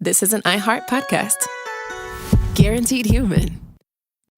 this is an iHeart podcast. Guaranteed human.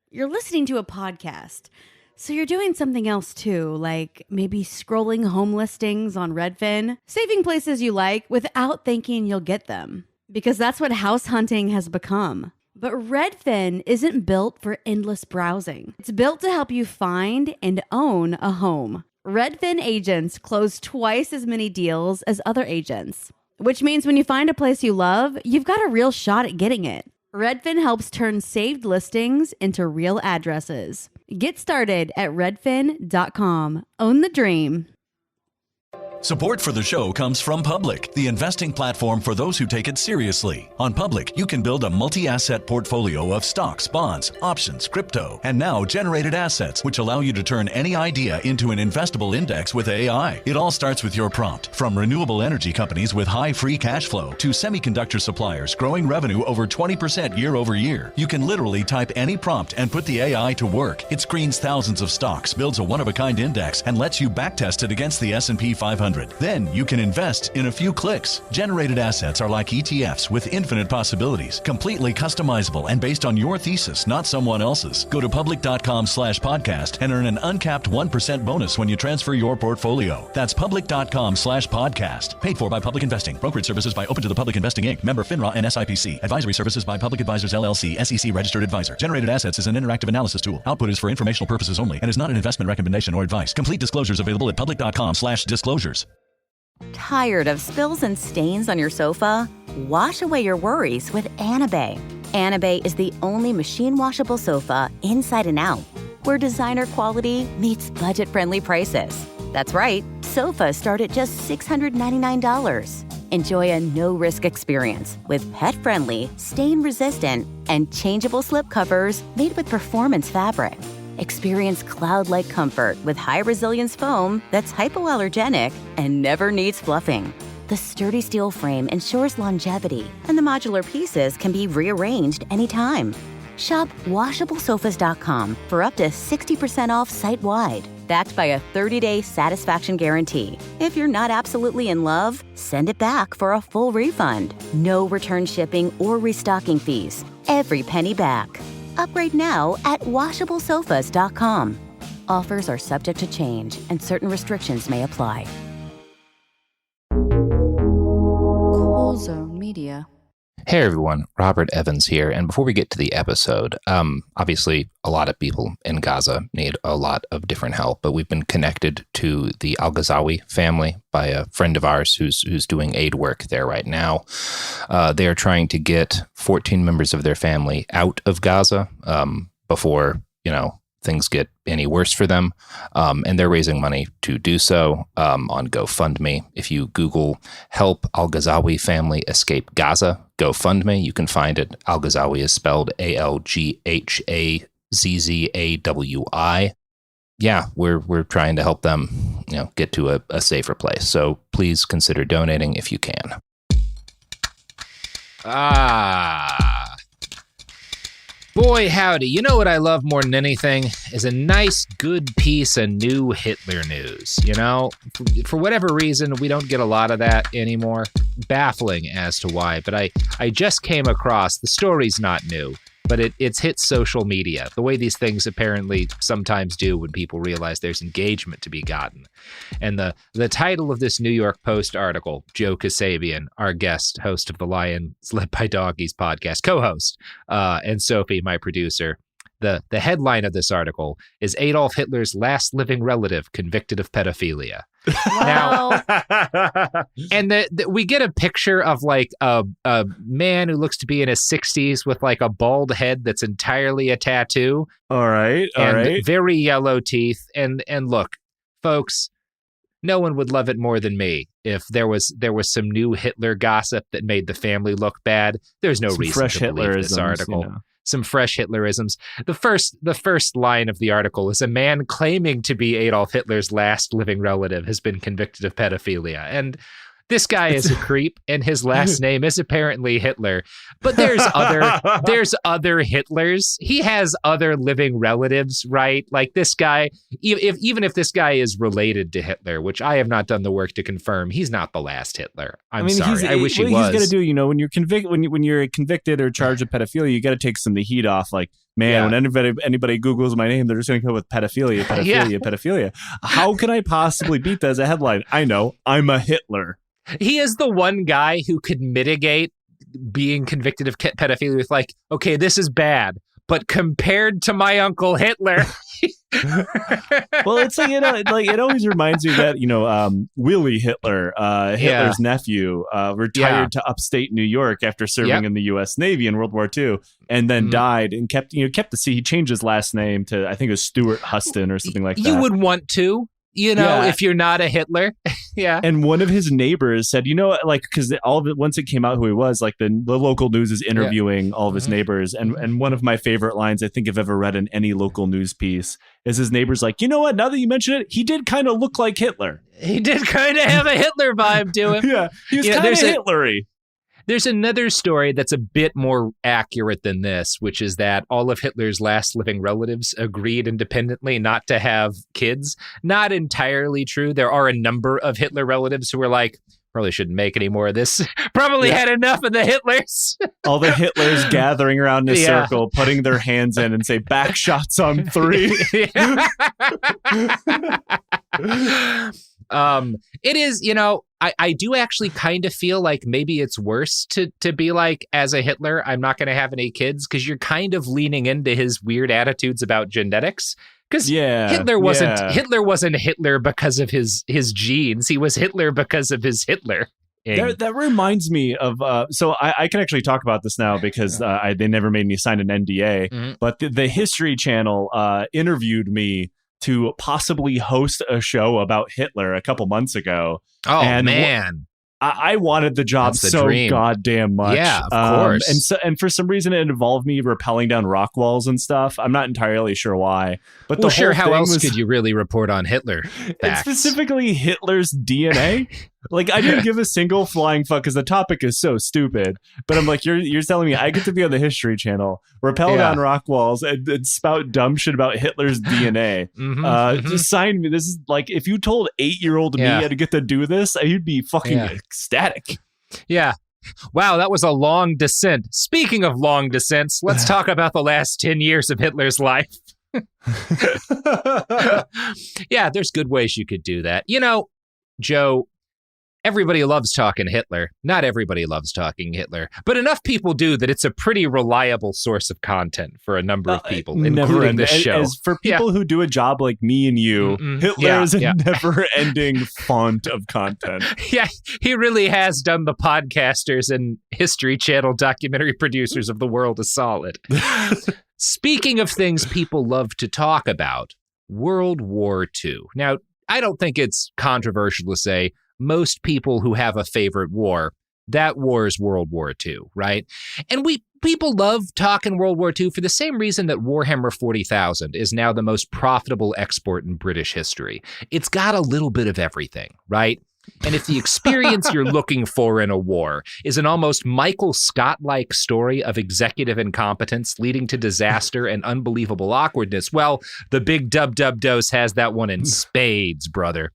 You're listening to a podcast, so you're doing something else too, like maybe scrolling home listings on Redfin, saving places you like without thinking you'll get them, because that's what house hunting has become. But Redfin isn't built for endless browsing. It's built to help you find and own a home. Redfin agents close twice as many deals as other agents, which means when you find a place you love, you've got a real shot at getting it. Redfin helps turn saved listings into real addresses. Get started at redfin.com. Own the dream. Support for the show comes from Public, the investing platform for those who take it seriously. On Public, you can build a multi-asset portfolio of stocks, bonds, options, crypto, and now generated assets, which allow you to turn any idea into an investable index with AI. It all starts with your prompt. From renewable energy companies with high free cash flow to semiconductor suppliers growing revenue over 20% year over year, you can literally type any prompt and put the AI to work. It screens thousands of stocks, builds a one-of-a-kind index, and lets you backtest it against the S&P 500. Then you can invest in a few clicks. Generated assets are like ETFs with infinite possibilities, completely customizable and based on your thesis, not someone else's. Go to public.com/podcast and earn an uncapped 1% bonus when you transfer your portfolio. That's public.com/podcast. Paid for by Public Investing. Brokerage services by Open to the Public Investing Inc. Member FINRA and SIPC. Advisory services by Public Advisors LLC, SEC registered advisor. Generated assets is an interactive analysis tool. Output is for informational purposes only and is not an investment recommendation or advice. Complete disclosures available at public.com/disclosures. Tired of spills and stains on your sofa? Wash away your worries with Anabay. Anabay is the only machine washable sofa inside and out, where designer quality meets budget-friendly prices. That's right, sofas start at just $699. Enjoy a no-risk experience with pet-friendly, stain-resistant, and changeable slip covers made with performance fabric. Experience cloud-like comfort with high-resilience foam that's hypoallergenic and never needs fluffing. The sturdy steel frame ensures longevity, and the modular pieces can be rearranged anytime. Shop WashableSofas.com for up to 60% off site-wide, backed by a 30-day satisfaction guarantee. If you're not absolutely in love, send it back for a full refund. No return shipping or restocking fees. Every penny back. Upgrade now at WashableSofas.com. Offers are subject to change, and certain restrictions may apply. Cool Zone Media. Hey everyone, Robert Evans here, and before we get to the episode, obviously a lot of people in Gaza need a lot of different help, but we've been connected to the Al-Ghazawi family by a friend of ours who's doing aid work there right now. They are trying to get 14 members of their family out of Gaza before, things get any worse for them, and they're raising money to do so on GoFundMe. If you Google Help Al-Ghazawi Family Escape Gaza GoFundMe, you can find it. Al-Ghazawi is spelled ALGHAZZAWI. Yeah, we're trying to help them, get to a safer place. So please consider donating if you can. Boy, howdy. You know what I love more than anything is a nice, good piece of new Hitler news, For whatever reason, we don't get a lot of that anymore. Baffling as to why, but I just came across, the story's not new, but it's hit social media, the way these things apparently sometimes do when people realize there's engagement to be gotten. And the title of this New York Post article, Joe Kasabian, our guest, host of the Lions Led by Doggies podcast, co-host, and Sophie, my producer, the headline of this article is Adolf Hitler's last living relative convicted of pedophilia. Wow. Now, and we get a picture of like a man who looks to be in his 60s with like a bald head that's entirely a tattoo. All right. Very yellow teeth. And look, folks, no one would love it more than me if there was some new Hitler gossip that made the family look bad. There's no reason to believe this article. Some fresh Hitlerisms. The first line of the article is a man claiming to be Adolf Hitler's last living relative has been convicted of pedophilia. And This guy is a creep, and his last name is apparently Hitler. But there's other Hitlers. He has other living relatives, right? Like this guy, even if this guy is related to Hitler, which I have not done the work to confirm, he's not the last Hitler. I mean, sorry. I wish he was. What he's got to do, you know, when you're convicted or charged with pedophilia, you got to take some of the heat off. Like, man, when anybody Googles my name, they're just going to go with pedophilia. Pedophilia. How can I possibly beat that as a headline? I know, I'm a Hitler. He is the one guy who could mitigate being convicted of pedophilia with like, okay, this is bad, but compared to my Uncle Hitler. Well, it's like, you know, like it always reminds me that, you know, Willie Hitler, Hitler's nephew, retired to upstate New York after serving in the U.S. Navy in World War II, and then died and kept the sea. He changed his last name to, I think it was Stuart Huston or something like that. You would want to. You know, if you're not a Hitler. Yeah. And one of his neighbors said, you know, like, because all of it, once it came out who he was, like the local news is interviewing all of his neighbors. And one of my favorite lines I think I've ever read in any local news piece is his neighbor's like, you know what? Now that you mention it, he did kind of look like Hitler. He did kind of have a Hitler vibe to him. Yeah. He was kind of Hitlery. There's another story that's a bit more accurate than this, which is that all of Hitler's last living relatives agreed independently not to have kids. Not entirely true. There are a number of Hitler relatives who were like, probably shouldn't make any more of this. Probably had enough of the Hitlers. All the Hitlers gathering around in a circle, putting their hands in and say, back shots on 3. It is, you know, I do actually kind of feel like maybe it's worse to be like, as a Hitler, I'm not going to have any kids, because you're kind of leaning into his weird attitudes about genetics. Because Hitler wasn't Hitler because of his genes. He was Hitler because of his Hitler. That reminds me of, so I can actually talk about this now because they never made me sign an NDA, but the History Channel interviewed me to possibly host a show about Hitler a couple months ago. Oh, and man. I wanted the job so goddamn much. Yeah, of course. And for some reason, it involved me rappelling down rock walls and stuff. I'm not entirely sure why. But how else could you really report on Hitler? It's specifically Hitler's DNA. Like, I didn't give a single flying fuck because the topic is so stupid. But I'm like, you're telling me I get to be on the History Channel, rappel down rock walls, and spout dumb shit about Hitler's DNA. Just sign me. This is like, if you told 8-year-old me I had to get to do this, I'd be fucking ecstatic. Yeah. Wow, that was a long descent. Speaking of long descents, let's talk about the last 10 years of Hitler's life. Yeah, there's good ways you could do that. You know, Joe, everybody loves talking Hitler. Not everybody loves talking Hitler, but enough people do that it's a pretty reliable source of content for a number of people, including this show. As for people who do a job like me and you, Hitler is a never-ending font of content. Yeah, he really has done the podcasters and History Channel documentary producers of the world a solid. Speaking of things people love to talk about, World War II. Now, I don't think it's controversial to say most people who have a favorite war, that war is World War II, right? And people love talking World War II for the same reason that Warhammer 40,000 is now the most profitable export in British history. It's got a little bit of everything, right? And if the experience you're looking for in a war is an almost Michael Scott-like story of executive incompetence leading to disaster and unbelievable awkwardness, well, the big dub-dub-dose has that one in spades, brother.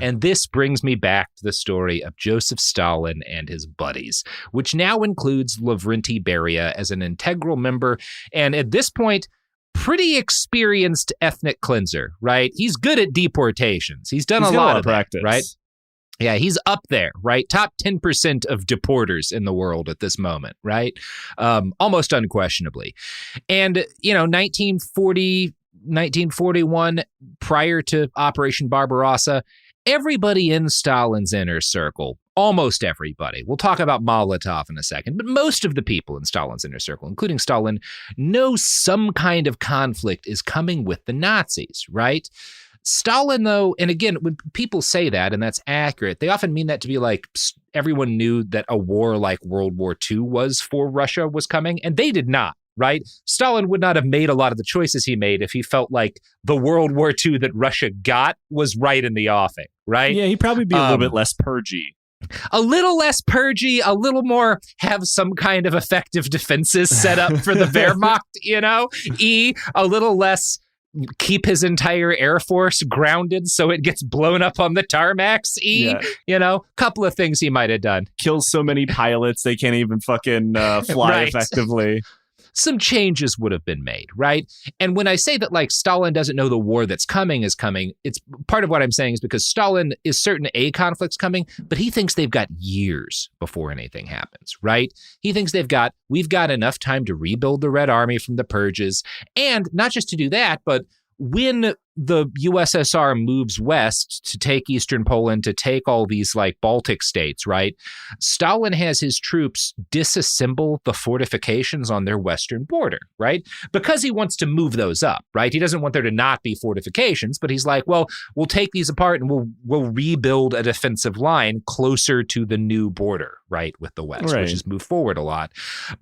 And this brings me back to the story of Joseph Stalin and his buddies, which now includes Lavrenti Beria as an integral member, and at this point, pretty experienced ethnic cleanser, right? He's good at deportations. He's done a lot of practice, that, right? Yeah, he's up there, right? Top 10% of deporters in the world at this moment, right? Almost unquestionably. And, you know, 1941, prior to Operation Barbarossa, everybody in Stalin's inner circle, almost everybody, we'll talk about Molotov in a second, but most of the people in Stalin's inner circle, including Stalin, know some kind of conflict is coming with the Nazis, right? Stalin, though, and again, when people say that, and that's accurate, they often mean that to be like everyone knew that a war like World War II was for Russia was coming, and they did not, right? Stalin would not have made a lot of the choices he made if he felt like the World War II that Russia got was right in the offing, right? Yeah, he'd probably be a little bit less purgy. A little less purgy, a little more have some kind of effective defenses set up for the Wehrmacht, a little less keep his entire Air Force grounded so it gets blown up on the tarmacs, couple of things he might have done. Kills so many pilots they can't even fucking fly effectively. Some changes would have been made, right? And when I say that, like, Stalin doesn't know the war that's coming is coming, it's part of what I'm saying is because Stalin is certain a conflict's coming, but he thinks they've got years before anything happens, right? He thinks we've got enough time to rebuild the Red Army from the purges, and not just to do that, but when the USSR moves west to take Eastern Poland, to take all these like Baltic states, right? Stalin has his troops disassemble the fortifications on their western border, right? Because he wants to move those up, right? He doesn't want there to not be fortifications, but he's like, well, we'll take these apart and we'll rebuild a defensive line closer to the new border, right, with the West, which has moved forward a lot.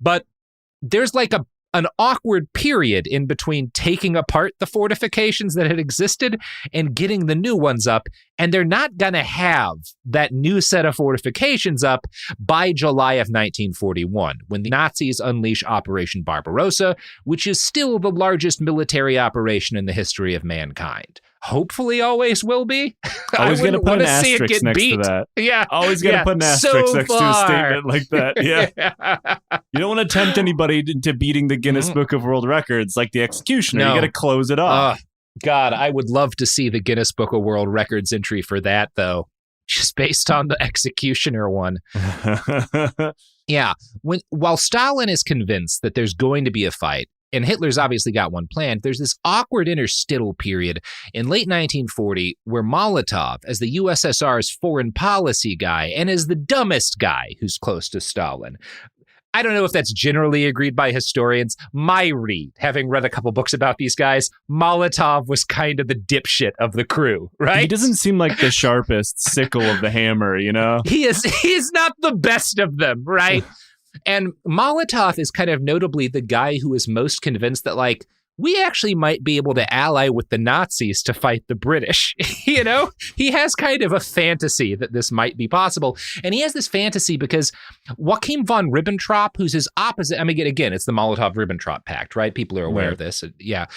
But there's like an awkward period in between taking apart the fortifications that had existed and getting the new ones up. And they're not going to have that new set of fortifications up by July of 1941, when the Nazis unleash Operation Barbarossa, which is still the largest military operation in the history of mankind. Hopefully always will be. Always going to put an asterisk next to that. Yeah. Always going to put an asterisk next to a statement like that. Yeah. You don't want to tempt anybody into beating the Guinness Book of World Records like the Executioner. You got to close it off. God, I would love to see the Guinness Book of World Records entry for that, though. Just based on the Executioner one. Yeah. While Stalin is convinced that there's going to be a fight, and Hitler's obviously got one planned, there's this awkward interstitial period in late 1940 where Molotov, as the USSR's foreign policy guy and as the dumbest guy who's close to Stalin, I don't know if that's generally agreed by historians. My read, having read a couple books about these guys, Molotov was kind of the dipshit of the crew, right? He doesn't seem like the sharpest sickle of the hammer, He's not the best of them, right? And Molotov is kind of notably the guy who is most convinced that, like, we actually might be able to ally with the Nazis to fight the British. He has kind of a fantasy that this might be possible. And he has this fantasy because Joachim von Ribbentrop, who's his opposite, I mean, again, it's the Molotov-Ribbentrop Pact, right? People are aware of this. Yeah.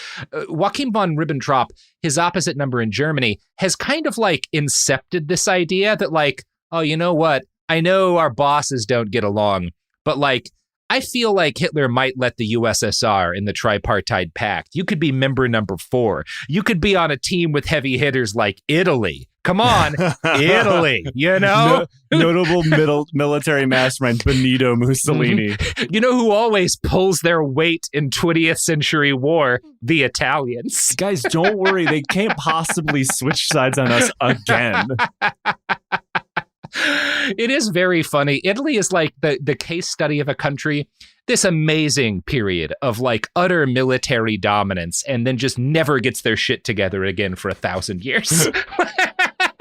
Joachim von Ribbentrop, his opposite number in Germany, has kind of like incepted this idea that, like, oh, you know what? I know our bosses don't get along, but like, I feel like Hitler might let the USSR in the tripartite pact. You could be member number 4. You could be on a team with heavy hitters like Italy. Come on, Italy, Notable military mastermind Benito Mussolini. You know who always pulls their weight in 20th century war? The Italians. Guys, don't worry. They can't possibly switch sides on us again. It is very funny. Italy is like the case study of a country, this amazing period of like utter military dominance, and then just never gets their shit together again for 1,000 years.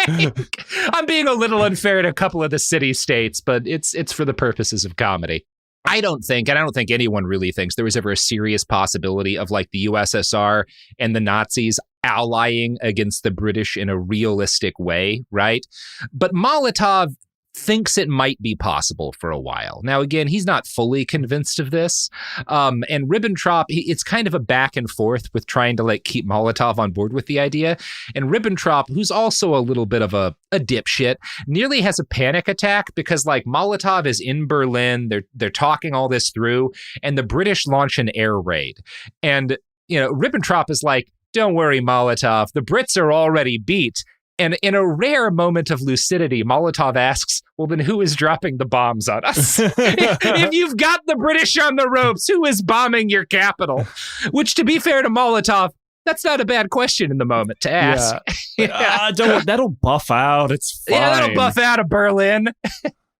I'm being a little unfair to a couple of the city-states, but it's for the purposes of comedy. I don't think anyone really thinks there was ever a serious possibility of like the USSR and the Nazis allying against the British in a realistic way, right? But Molotov thinks it might be possible for a while. Now, again, he's not fully convinced of this. And Ribbentrop, it's kind of a back and forth with trying to like keep Molotov on board with the idea. And Ribbentrop, who's also a little bit of a dipshit, nearly has a panic attack because like Molotov is in Berlin. They're talking all this through, and the British launch an air raid. And, Ribbentrop is like, don't worry, Molotov, the Brits are already beat. And in a rare moment of lucidity, Molotov asks, well, then who is dropping the bombs on us? If you've got the British on the ropes, who is bombing your capital? Which, to be fair to Molotov, that's not a bad question in the moment to ask. Yeah. That'll buff out. It's fine. Yeah, that'll buff out of Berlin.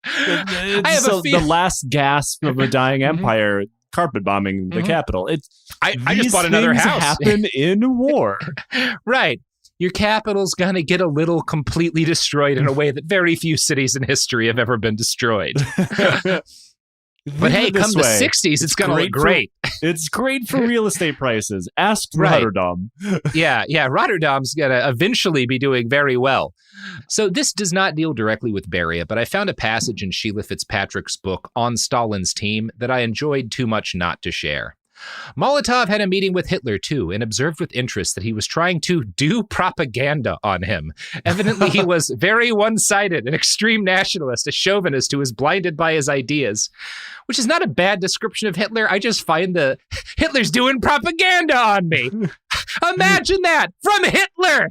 The last gasp of a dying empire, carpet bombing the capital. I just bought another house. Happen in war. Right. Your capital's going to get a little completely destroyed in a way that very few cities in history have ever been destroyed. But hey, come the 60s, it's going to look great. It's great for real estate prices. Ask Rotterdam. Yeah, Rotterdam's going to eventually be doing very well. So this does not deal directly with Beria, but I found a passage in Sheila Fitzpatrick's book On Stalin's Team that I enjoyed too much not to share. Molotov had a meeting with Hitler, too, and observed with interest that he was trying to do propaganda on him. Evidently, he was very one-sided, an extreme nationalist, a chauvinist who was blinded by his ideas, which is not a bad description of Hitler. I just find Hitler's doing propaganda on me. Imagine that from Hitler.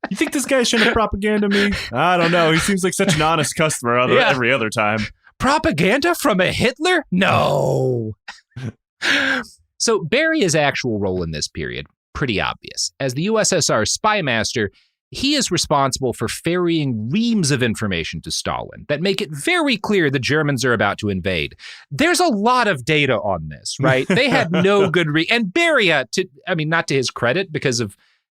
You think this guy's trying to propaganda me? I don't know. He seems like such an honest customer every other time. Propaganda from a Hitler? No. So Beria's actual role in this period, pretty obvious. As the USSR spy master, he is responsible for ferrying reams of information to Stalin that make it very clear the Germans are about to invade. There's a lot of data on this, right? They had no good and Beria, not to his credit, because of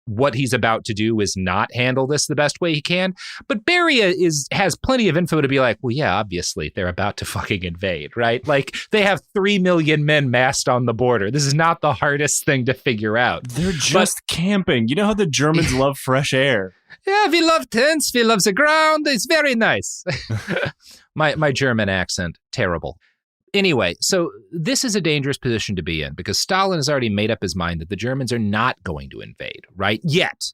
what he's about to do is not handle this the best way he can. But Beria has plenty of info to be like, well, yeah, obviously they're about to fucking invade, right? Like they have 3 million men massed on the border. This is not the hardest thing to figure out. They're just camping. You know how the Germans love fresh air. Yeah, we love tents. We love the ground. It's very nice. My German accent, terrible. Anyway, so this is a dangerous position to be in because Stalin has already made up his mind that the Germans are not going to invade, right? Yet,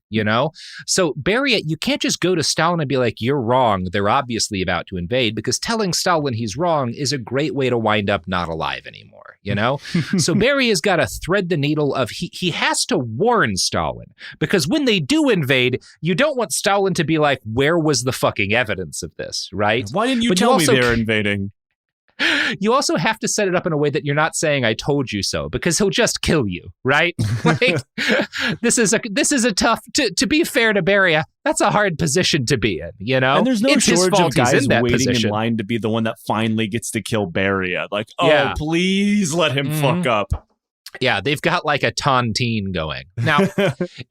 So Beria, you can't just go to Stalin and be like, you're wrong. They're obviously about to invade, because telling Stalin he's wrong is a great way to wind up not alive anymore, So Beria's got to thread the needle of he has to warn Stalin, because when they do invade, you don't want Stalin to be like, where was the fucking evidence of this, right? Why didn't you tell me they're invading? You also have to set it up in a way that you're not saying I told you so, because he'll just kill you, right? Like this is a tough to be fair to Beria, that's a hard position to be in, And there's no shortage of guys waiting in line to be the one that finally gets to kill Beria. Like, please let him fuck up. Yeah, they've got like a tontine going. Now,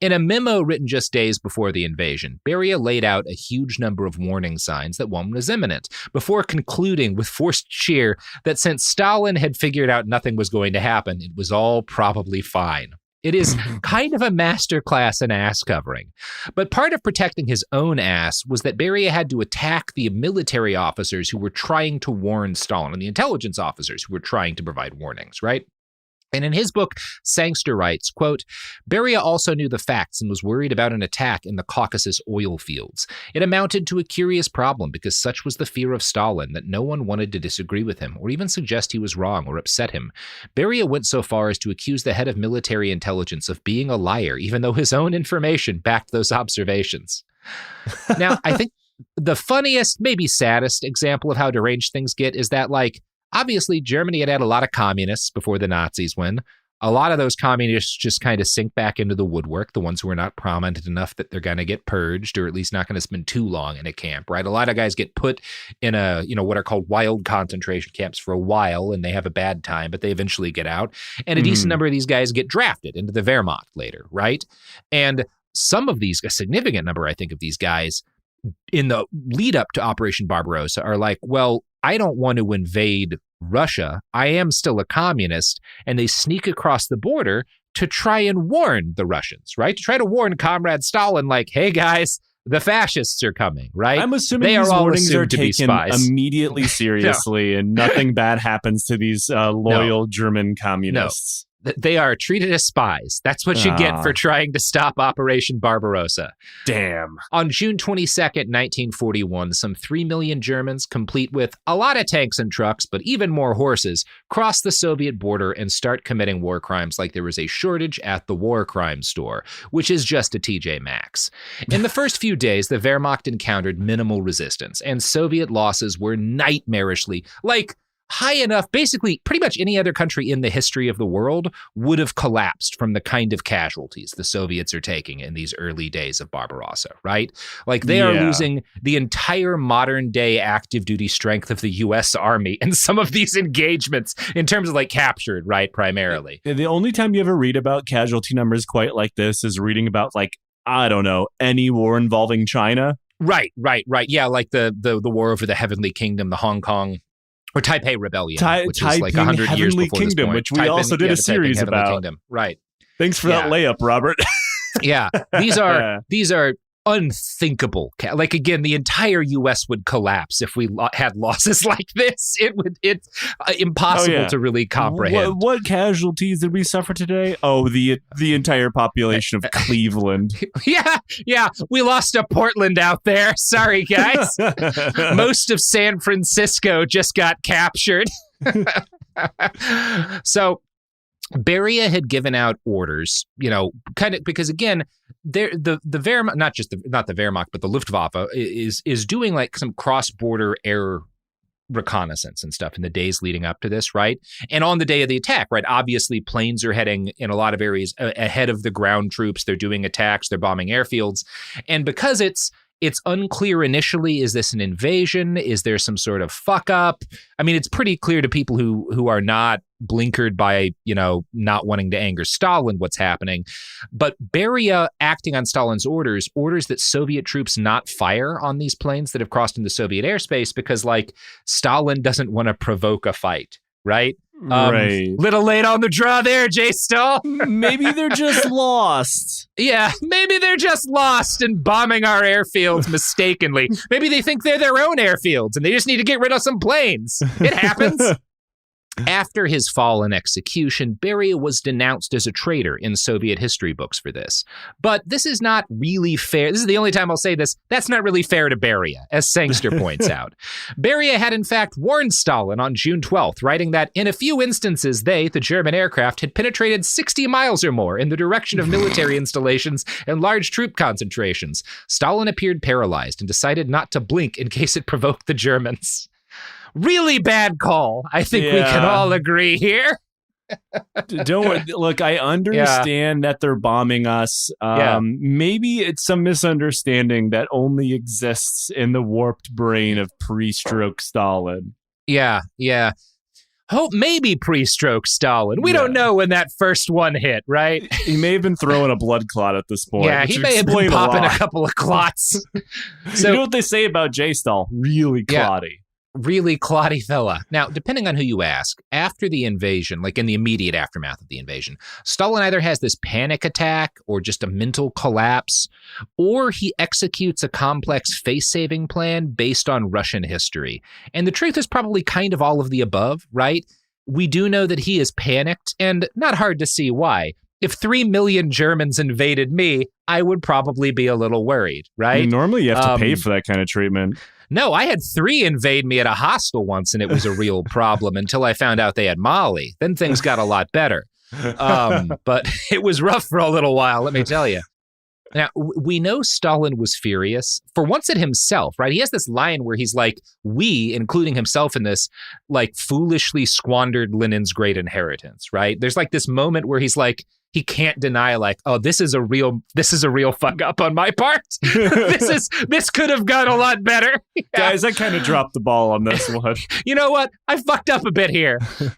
in a memo written just days before the invasion, Beria laid out a huge number of warning signs that one was imminent, before concluding with forced cheer that since Stalin had figured out nothing was going to happen, it was all probably fine. It is kind of a masterclass in ass covering. But part of protecting his own ass was that Beria had to attack the military officers who were trying to warn Stalin, and the intelligence officers who were trying to provide warnings, right? And in his book, Sangster writes, quote, Beria also knew the facts and was worried about an attack in the Caucasus oil fields. It amounted to a curious problem because such was the fear of Stalin that no one wanted to disagree with him or even suggest he was wrong or upset him. Beria went so far as to accuse the head of military intelligence of being a liar, even though his own information backed those observations. Now, I think the funniest, maybe saddest example of how deranged things get is that, obviously, Germany had a lot of communists before the Nazis win. A lot of those communists just kind of sink back into the woodwork, the ones who are not prominent enough that they're going to get purged, or at least not going to spend too long in a camp, right? A lot of guys get put in what are called wild concentration camps for a while, and they have a bad time, but they eventually get out. And a decent number of these guys get drafted into the Wehrmacht later, right? And some of these, a significant number, I think, of these guys in the lead up to Operation Barbarossa are like, well, I don't want to invade Russia. I am still a communist. And they sneak across the border to try and warn the Russians, right? To try to warn Comrade Stalin, like, hey, guys, the fascists are coming, right? I'm assuming these warnings are taken immediately seriously and nothing bad happens to these loyal German communists. They are treated as spies. That's what you get for trying to stop Operation Barbarossa. Damn. On June 22nd, 1941, some 3 million Germans, complete with a lot of tanks and trucks, but even more horses, cross the Soviet border and start committing war crimes like there was a shortage at the war crime store, which is just a TJ Maxx. In the first few days, the Wehrmacht encountered minimal resistance, and Soviet losses were nightmarishly, high enough, basically pretty much any other country in the history of the world would have collapsed from the kind of casualties the Soviets are taking in these early days of Barbarossa, right? They are losing the entire modern day active duty strength of the U.S. Army in some of these engagements in terms of captured, right, primarily. The only time you ever read about casualty numbers quite like this is reading about I don't know, any war involving China. Right. Yeah, the war over the Heavenly Kingdom, the Hong Kong or Taipei Rebellion, which is Taiping like 100 years Heavenly before Kingdom, this point. which we also did a the Taiping series Heavenly about. Kingdom. Right. Thanks for that layup, Robert. Yeah, these are unthinkable. Like, again, the entire U.S. would collapse if we had losses like this. It's impossible to really comprehend. What casualties did we suffer today? Oh, the entire population of Cleveland. Yeah, we lost a Portland out there. Sorry, guys. Most of San Francisco just got captured. So Beria had given out orders, kind of because, again, the Wehrmacht, not the Wehrmacht, but the Luftwaffe is doing like some cross-border air reconnaissance and stuff in the days leading up to this, right? And on the day of the attack, right, obviously planes are heading in a lot of areas ahead of the ground troops. They're doing attacks, they're bombing airfields. And because it's unclear initially, is this an invasion? Is there some sort of fuck up? I mean, it's pretty clear to people who are not blinkered by, not wanting to anger Stalin what's happening. But Beria, acting on Stalin's orders that Soviet troops not fire on these planes that have crossed into Soviet airspace because, like, Stalin doesn't want to provoke a fight, right? Right. Little late on the draw there, Jay Stahl. Maybe they're just lost. Yeah, maybe they're just lost and bombing our airfields mistakenly. Maybe they think they're their own airfields and they just need to get rid of some planes. It happens. After his fall and execution, Beria was denounced as a traitor in Soviet history books for this. But this is not really fair. This is the only time I'll say this. That's not really fair to Beria, as Sangster points out. Beria had in fact warned Stalin on June 12th, writing that in a few instances they, the German aircraft, had penetrated 60 miles or more in the direction of military installations and large troop concentrations. Stalin appeared paralyzed and decided not to blink in case it provoked the Germans. Really bad call. I think we can all agree here. Don't worry. Look, I understand that they're bombing us. Maybe it's some misunderstanding that only exists in the warped brain of pre-stroke Stalin. Yeah. Maybe pre-stroke Stalin. We don't know when that first one hit, right? He may have been throwing a blood clot at this point. Yeah, he may have been popping a couple of clots. So, you know what they say about J. Stahl? Really clotty. Really clotty fella. Now, depending on who you ask, after the invasion, like in the immediate aftermath of the invasion, Stalin either has this panic attack or just a mental collapse, or he executes a complex face-saving plan based on Russian history. And the truth is probably kind of all of the above, right? We do know that he is panicked, and not hard to see why. If 3 million Germans invaded me, I would probably be a little worried, right? I mean, normally you have to pay for that kind of treatment. No, I had 3 invade me at a hostel once, and it was a real problem until I found out they had Mali. Then things got a lot better. But it was rough for a little while, let me tell you. Now, we know Stalin was furious, for once at himself, right? He has this line where he's like, we, including himself in this, like, foolishly squandered Lenin's great inheritance, right? There's like this moment where he's like, he can't deny, like, oh, this is a real fuck up on my part. This could have gone a lot better. Guys, I kind of dropped the ball on this one. You know what? I fucked up a bit here.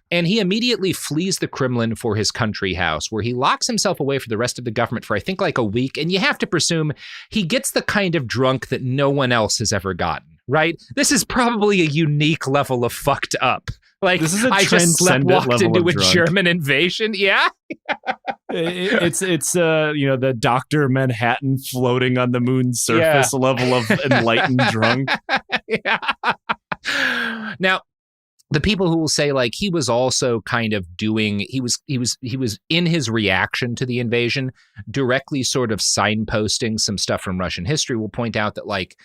And he immediately flees the Kremlin for his country house, where he locks himself away from the rest of the government for, I think, like a week. And you have to presume he gets the kind of drunk that no one else has ever gotten, right? This is probably a unique level of fucked up. Like, this is a I just walked into a drunk. German invasion. Yeah. It's the Dr. Manhattan floating on the moon's surface level of enlightened drunk. Yeah. Now, the people who will say, like, he was also kind of he was in his reaction to the invasion directly sort of signposting some stuff from Russian history, will point out that, like,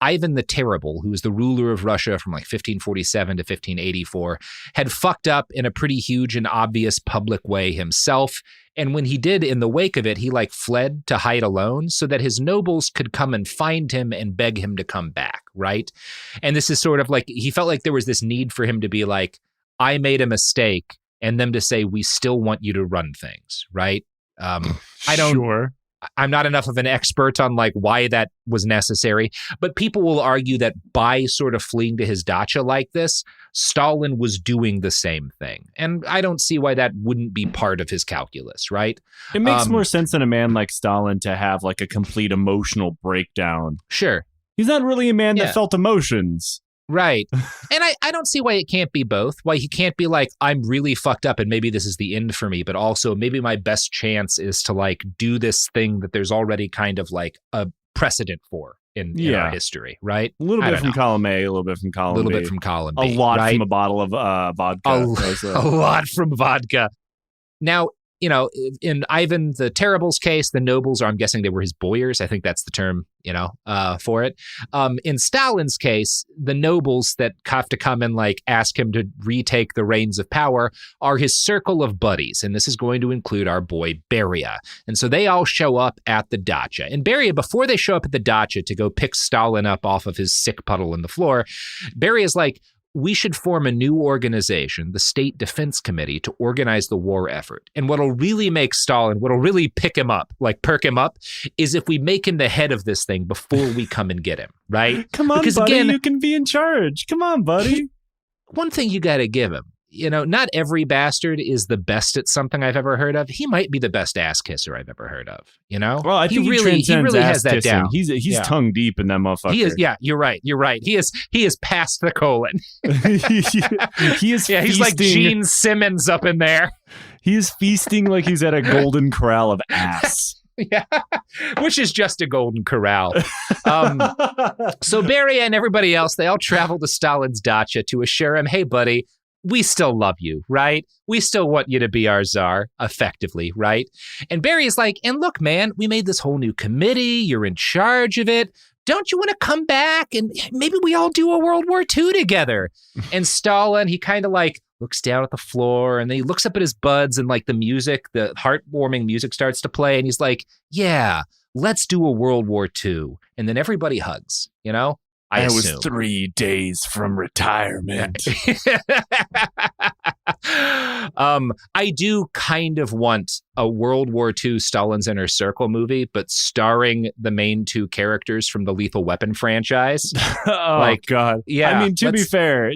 Ivan the Terrible, who was the ruler of Russia from like 1547 to 1584, had fucked up in a pretty huge and obvious public way himself. And when he did, in the wake of it, he like fled to hide alone so that his nobles could come and find him and beg him to come back, right? And this is sort of like, he felt like there was this need for him to be like, I made a mistake, and them to say, we still want you to run things, right? I'm not enough of an expert on like why that was necessary, but people will argue that by sort of fleeing to his dacha like this, Stalin was doing the same thing. And I don't see why that wouldn't be part of his calculus, right? It makes more sense in a man like Stalin to have like a complete emotional breakdown. Sure. He's not really a man that felt emotions. Right. And I don't see why it can't be both. Why he can't be like, I'm really fucked up and maybe this is the end for me, but also maybe my best chance is to like do this thing that there's already kind of like a precedent for in our history, right? A little bit from column A, a little bit from column B. A little bit from column B. A lot right? from a bottle of vodka. A lot from vodka. Now, you know, in Ivan the Terrible's case, the nobles are, I'm guessing they were his boyars. I think that's the term, for it. In Stalin's case, the nobles that have to come and like ask him to retake the reins of power are his circle of buddies. And this is going to include our boy Beria. And so they all show up at the dacha. And Beria, before they show up at the dacha to go pick Stalin up off of his sick puddle in the floor, Beria's like, we should form a new organization, the State Defense Committee, to organize the war effort. And what'll really make Stalin, what'll really pick him up, like perk him up, is if we make him the head of this thing before we come and get him, right? Come on, because, buddy, again, you can be in charge. Come on, buddy. One thing you got to give him, not every bastard is the best at something I've ever heard of. He might be the best ass kisser I've ever heard of, Well, I think he really has that down. He's tongue deep in that motherfucker. He is, you're right. He is past the colon. he is he's like Gene Simmons up in there. He is feasting like he's at a golden corral of ass. Yeah, which is just a golden corral. So Beria and everybody else, they all travel to Stalin's dacha to assure him, hey, buddy, we still love you, right? We still want you to be our czar, effectively, right? And Beria's like, and look, man, we made this whole new committee. You're in charge of it. Don't you want to come back and maybe we all do a World War II together? And Stalin, he kind of like looks down at the floor and then he looks up at his buds and like the music, the heartwarming music starts to play. And he's like, yeah, let's do a World War II. And then everybody hugs, I was 3 days from retirement. I do kind of want a World War II Stalin's Inner Circle movie, but starring the main two characters from the Lethal Weapon franchise. God. Yeah. I mean, to be fair,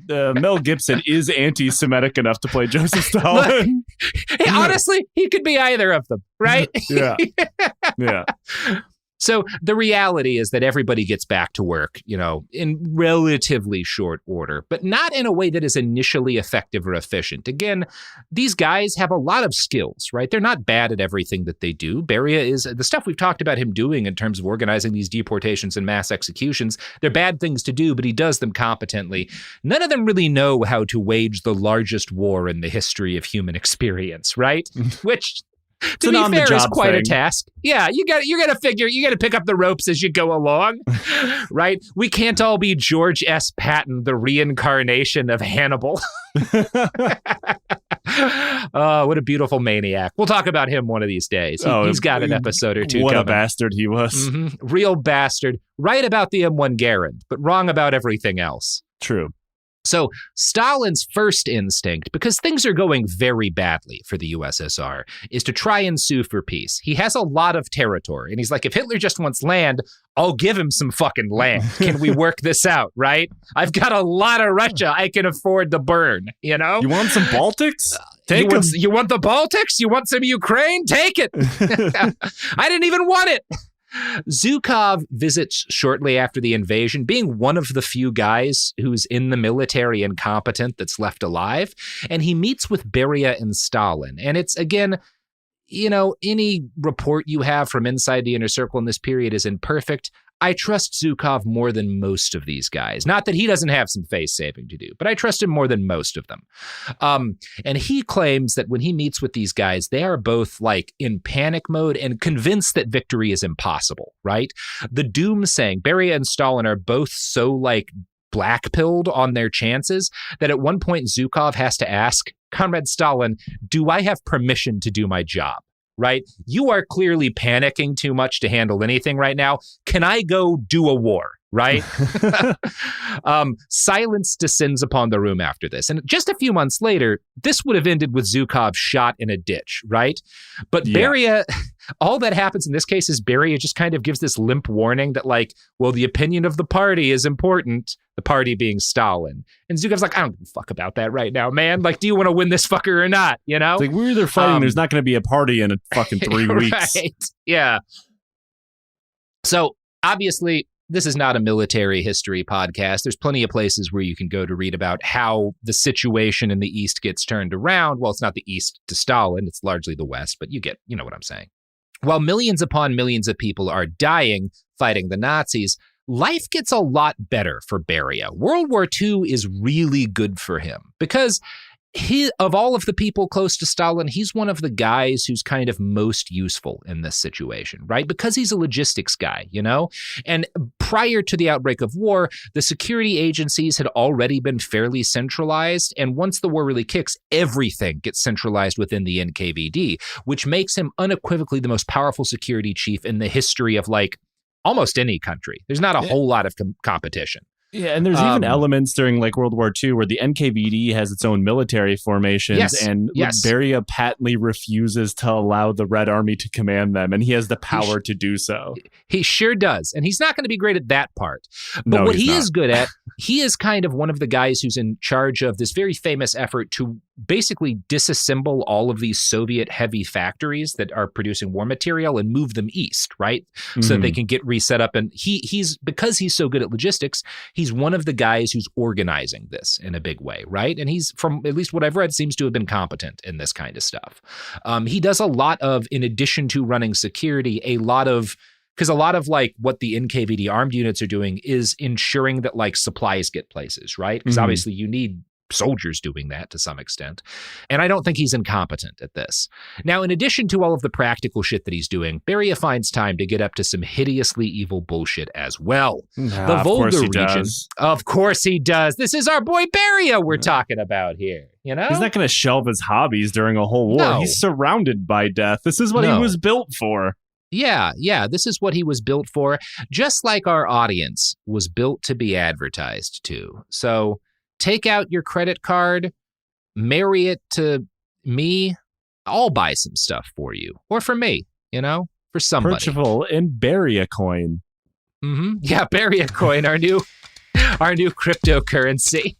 Mel Gibson is anti-Semitic enough to play Joseph Stalin. Hey, honestly, he could be either of them, right? Yeah. Yeah. So the reality is that everybody gets back to work, in relatively short order, but not in a way that is initially effective or efficient. Again, these guys have a lot of skills, right? They're not bad at everything that they do. Beria is the stuff we've talked about him doing in terms of organizing these deportations and mass executions. They're bad things to do, but he does them competently. None of them really know how to wage the largest war in the history of human experience, right? Which, to be fair, is quite a task. Yeah, you got to pick up the ropes as you go along, right? We can't all be George S. Patton, the reincarnation of Hannibal. Oh, what a beautiful maniac. We'll talk about him one of these days. He's got an episode or two What coming. A bastard he was. Mm-hmm. Real bastard. Right about the M1 Garand, but wrong about everything else. True. So Stalin's first instinct, because things are going very badly for the USSR, is to try and sue for peace. He has a lot of territory, and he's like, if Hitler just wants land, I'll give him some fucking land. Can we work this out, right? I've got a lot of Russia I can afford to burn, You want some Baltics? Take them. You want the Baltics? You want some Ukraine? Take it. I didn't even want it. Zhukov visits shortly after the invasion, being one of the few guys who's in the military and competent that's left alive. And he meets with Beria and Stalin. And it's, again, any report you have from inside the inner circle in this period is imperfect. I trust Zhukov more than most of these guys. Not that he doesn't have some face saving to do, but I trust him more than most of them. And he claims that when he meets with these guys, they are both like in panic mode and convinced that victory is impossible, right? The doomsaying, Beria and Stalin are both so like black-pilled on their chances that at one point Zhukov has to ask, Comrade Stalin, do I have permission to do my job? Right? You are clearly panicking too much to handle anything right now. Can I go do a war? Right? Silence descends upon the room after this. And just a few months later, this would have ended with Zhukov shot in a ditch, right? But Beria, all that happens in this case is Beria just kind of gives this limp warning that like, well, the opinion of the party is important, the party being Stalin. And Zhukov's like, I don't give a fuck about that right now, man. Like, do you want to win this fucker or not? It's like, we're either fighting, there's not going to be a party in a fucking 3 weeks. Right. Yeah. So, obviously, this is not a military history podcast. There's plenty of places where you can go to read about how the situation in the East gets turned around. Well, it's not the East to Stalin. It's largely the West, but you know what I'm saying. While millions upon millions of people are dying fighting the Nazis, life gets a lot better for Beria. World War II is really good for him because of all of the people close to Stalin, he's one of the guys who's kind of most useful in this situation, right? Because he's a logistics guy, And prior to the outbreak of war, the security agencies had already been fairly centralized. And once the war really kicks, everything gets centralized within the NKVD, which makes him unequivocally the most powerful security chief in the history of almost any country. There's not a whole lot of competition. Yeah, and there's even elements during World War II where the NKVD has its own military formations, and Beria patently refuses to allow the Red Army to command them, and he has the power to do so. He sure does, and he's not going to be great at that part. But what he is good at, he is kind of one of the guys who's in charge of this very famous effort to basically disassemble all of these Soviet heavy factories that are producing war material and move them east, right? So that they can get reset up. And he's because he's so good at logistics, he's one of the guys who's organizing this in a big way, right? And he's, from at least what I've read, seems to have been competent in this kind of stuff. He does a lot of, in addition to running security, because a lot of what the NKVD armed units are doing is ensuring that supplies get places, right? Because obviously you need soldiers doing that to some extent. And I don't think he's incompetent at this. Now, in addition to all of the practical shit that he's doing, Beria finds time to get up to some hideously evil bullshit as well. The Volga region. Of course he does. This is our boy Beria we're talking about here. He's not going to shelve his hobbies during a whole war. No. He's surrounded by death. This is what he was built for. Yeah, this is what he was built for, just like our audience was built to be advertised to. So take out your credit card, marry it to me. I'll buy some stuff for you, or for me, for somebody. Purchasable in Beria coin. Yeah, Beria coin, our new cryptocurrency.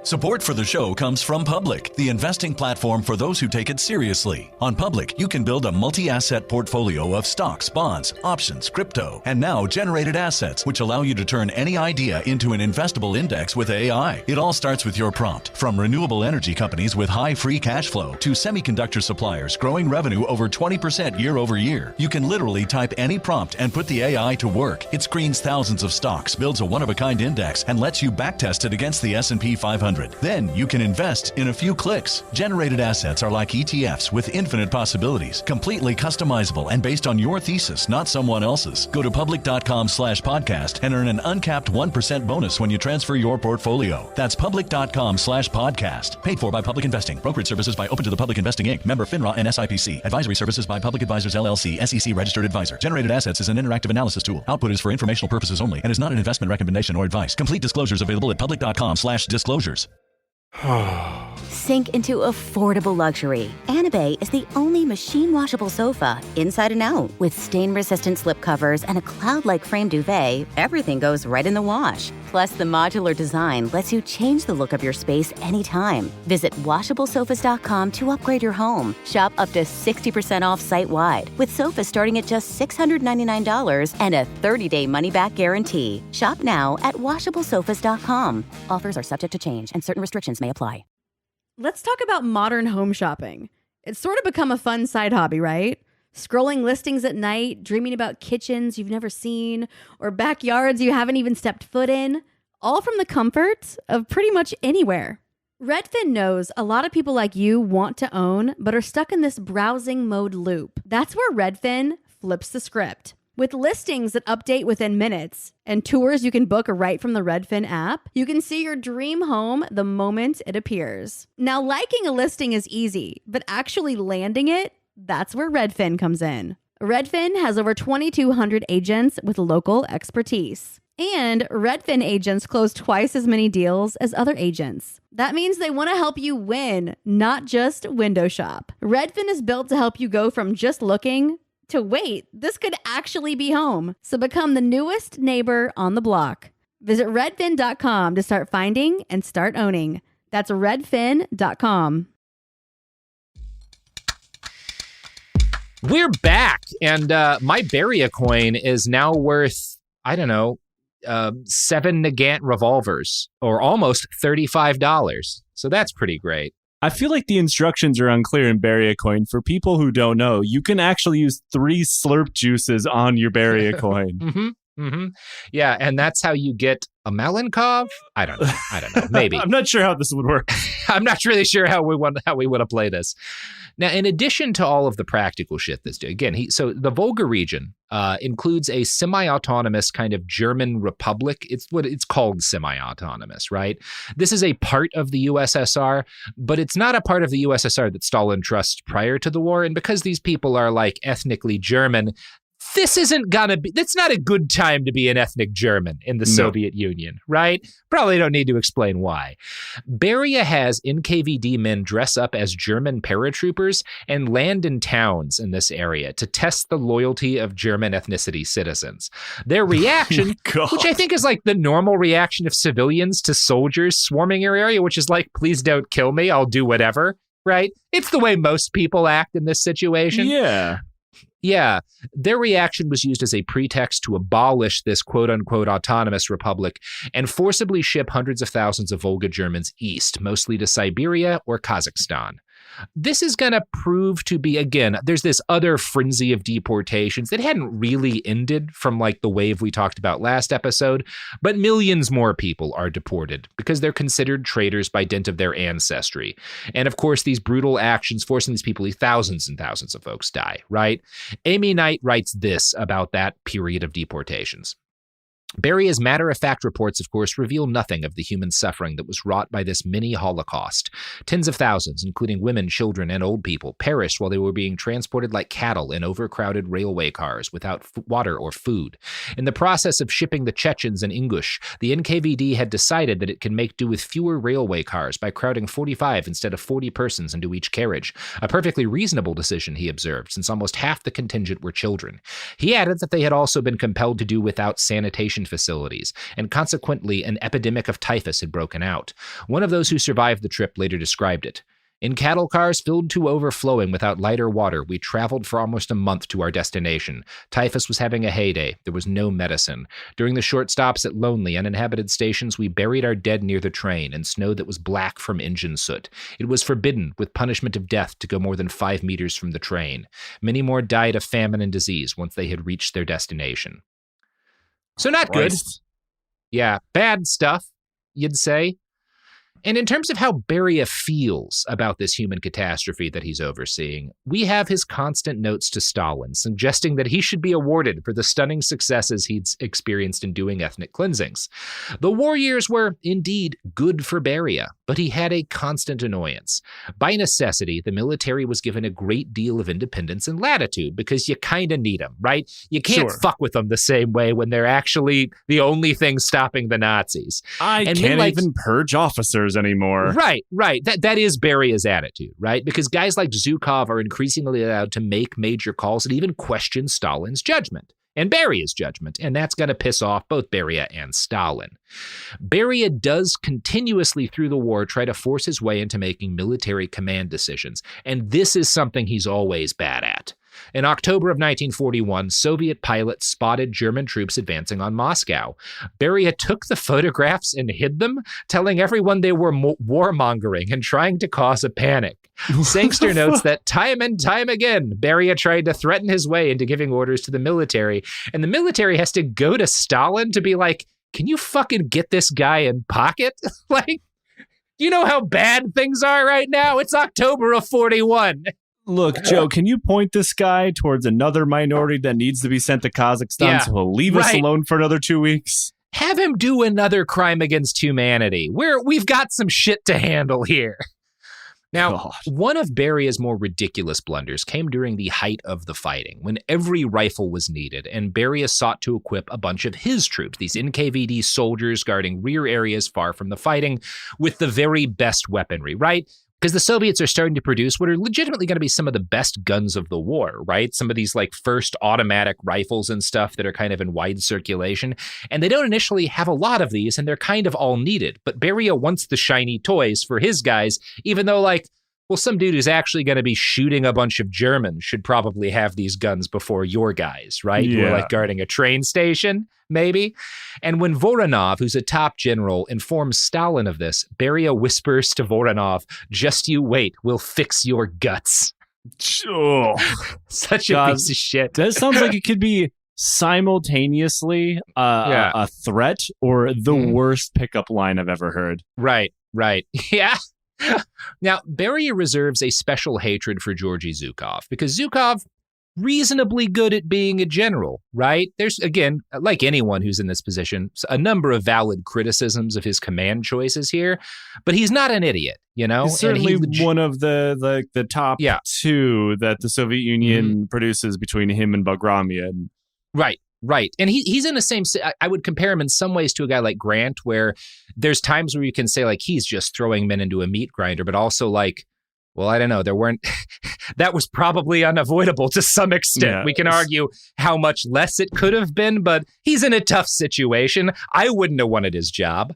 Support for the show comes from Public, the investing platform for those who take it seriously. On Public, you can build a multi-asset portfolio of stocks, bonds, options, crypto, and now generated assets, which allow you to turn any idea into an investable index with AI. It all starts with your prompt. From renewable energy companies with high free cash flow to semiconductor suppliers growing revenue over 20% year over year, you can literally type any prompt and put the AI to work. It screens thousands of stocks, builds a one-of-a-kind index, and lets you backtest it against the S&P 500. Then you can invest in a few clicks. Generated assets are like ETFs with infinite possibilities, completely customizable and based on your thesis, not someone else's. Go to public.com/podcast and earn an uncapped 1% bonus when you transfer your portfolio. That's public.com/podcast. Paid for by Public Investing. Brokerage services by Open to the Public Investing Inc. Member FINRA and SIPC. Advisory services by Public Advisors LLC. SEC registered advisor. Generated assets is an interactive analysis tool. Output is for informational purposes only and is not an investment recommendation or advice. Complete disclosures available at public.com/disclosures. Sink into affordable luxury. Anabe is the only machine washable sofa inside and out. With stain-resistant slip covers and a cloud-like frame duvet, everything goes right in the wash. Plus, the modular design lets you change the look of your space anytime. Visit WashableSofas.com to upgrade your home. Shop up to 60% off site-wide, with sofas starting at just $699 and a 30-day money-back guarantee. Shop now at WashableSofas.com. Offers are subject to change, and certain restrictions may apply. Let's talk about modern home shopping. It's sort of become a fun side hobby, right? Scrolling listings at night, dreaming about kitchens you've never seen, or backyards you haven't even stepped foot in, all from the comfort of pretty much anywhere. Redfin knows a lot of people like you want to own, but are stuck in this browsing mode loop. That's where Redfin flips the script. With listings that update within minutes and tours you can book right from the Redfin app, you can see your dream home the moment it appears. Now, liking a listing is easy, but actually landing it, that's where Redfin comes in. Redfin has over 2,200 agents with local expertise. And Redfin agents close twice as many deals as other agents. That means they want to help you win, not just window shop. Redfin is built to help you go from just looking to wait, this could actually be home. So become the newest neighbor on the block. Visit redfin.com to start finding and start owning. That's redfin.com. We're back, and my Beria coin is now worth, I don't know, 7 Nagant revolvers, or almost $35. So that's pretty great. I feel like the instructions are unclear in Beria coin. For people who don't know, you can actually use 3 slurp juices on your Beria coin. Yeah, and that's how you get a Malenkov? I don't know. Maybe. I'm not sure how this would work. I'm not really sure how we want to play this. Now, in addition to all of the practical shit that's doing, again, so the Volga region includes a semi-autonomous kind of German republic. It's called semi-autonomous, right? This is a part of the USSR, but it's not a part of the USSR that Stalin trusts prior to the war. And because these people are like ethnically German, that's not a good time to be an ethnic German in the Soviet Union, right? Probably don't need to explain why. Beria has NKVD men dress up as German paratroopers and land in towns in this area to test the loyalty of German ethnicity citizens. Their reaction, which I think is like the normal reaction of civilians to soldiers swarming your area, which is like, please don't kill me, I'll do whatever, right? It's the way most people act in this situation. Yeah, their reaction was used as a pretext to abolish this quote-unquote autonomous republic and forcibly ship hundreds of thousands of Volga Germans east, mostly to Siberia or Kazakhstan. This is going to prove to be, again, there's this other frenzy of deportations that hadn't really ended from like the wave we talked about last episode, but millions more people are deported because they're considered traitors by dint of their ancestry. And of course, these brutal actions forcing these people, thousands and thousands of folks die, right? Amy Knight writes this about that period of deportations. Beria's matter-of-fact reports, of course, reveal nothing of the human suffering that was wrought by this mini-Holocaust. Tens of thousands, including women, children, and old people, perished while they were being transported like cattle in overcrowded railway cars without water or food. In the process of shipping the Chechens and Ingush, the NKVD had decided that it can make do with fewer railway cars by crowding 45 instead of 40 persons into each carriage. A perfectly reasonable decision, he observed, since almost half the contingent were children. He added that they had also been compelled to do without sanitation facilities, and consequently an epidemic of typhus had broken out. One of those who survived the trip later described it. In cattle cars filled to overflowing without light or water, we traveled for almost a month to our destination. Typhus was having a heyday. There was no medicine. During the short stops at lonely, uninhabited stations, we buried our dead near the train in snow that was black from engine soot. It was forbidden, with punishment of death, to go more than 5 meters from the train. Many more died of famine and disease once they had reached their destination. So not good. Yeah, bad stuff, you'd say. And in terms of how Beria feels about this human catastrophe that he's overseeing, we have his constant notes to Stalin, suggesting that he should be awarded for the stunning successes he'd experienced in doing ethnic cleansings. The war years were indeed good for Beria, but he had a constant annoyance. By necessity, the military was given a great deal of independence and latitude because you kind of need them, right? You can't fuck with them the same way when they're actually the only thing stopping the Nazis. I can't even purge officers anymore. Right. That is Beria's attitude, right? Because guys like Zhukov are increasingly allowed to make major calls and even question Stalin's judgment and Beria's judgment, and that's going to piss off both Beria and Stalin. Beria does continuously through the war try to force his way into making military command decisions, and this is something he's always bad at. In October of 1941, Soviet pilots spotted German troops advancing on Moscow. Beria took the photographs and hid them, telling everyone they were warmongering and trying to cause a panic. Sangster notes that time and time again, Beria tried to threaten his way into giving orders to the military, and the military has to go to Stalin to be like, can you fucking get this guy in pocket? Like, you know how bad things are right now? It's October of 41. Look, Joe, can you point this guy towards another minority that needs to be sent to Kazakhstan so he'll leave us alone for another 2 weeks? Have him do another crime against humanity. We've got some shit to handle here. Now, one of Beria's more ridiculous blunders came during the height of the fighting, when every rifle was needed, and Beria sought to equip a bunch of his troops, these NKVD soldiers guarding rear areas far from the fighting, with the very best weaponry, right? Because the Soviets are starting to produce what are legitimately going to be some of the best guns of the war, right? Some of these like first automatic rifles and stuff that are kind of in wide circulation. And they don't initially have a lot of these, and they're kind of all needed. But Beria wants the shiny toys for his guys, even though like well, some dude who's actually going to be shooting a bunch of Germans should probably have these guns before your guys, right? Yeah. Who are like guarding a train station, maybe. And when Voronov, who's a top general, informs Stalin of this, Beria whispers to Voronov, "Just you wait, we'll fix your guts." Oh, Such a piece of shit. That sounds like it could be simultaneously a threat or the worst pickup line I've ever heard. Right. Yeah. Now, Beria reserves a special hatred for Georgy Zhukov because Zhukov, reasonably good at being a general, right? There's, again, like anyone who's in this position, a number of valid criticisms of his command choices here, but he's not an idiot, you know? He's certainly one of the top two that the Soviet Union produces between him and Bagramian. Right. And he's in the same, I would compare him in some ways to a guy like Grant, where there's times where you can say like he's just throwing men into a meat grinder, but also like, well, I don't know, that was probably unavoidable to some extent. Yeah. We can argue how much less it could have been, but he's in a tough situation. I wouldn't have wanted his job.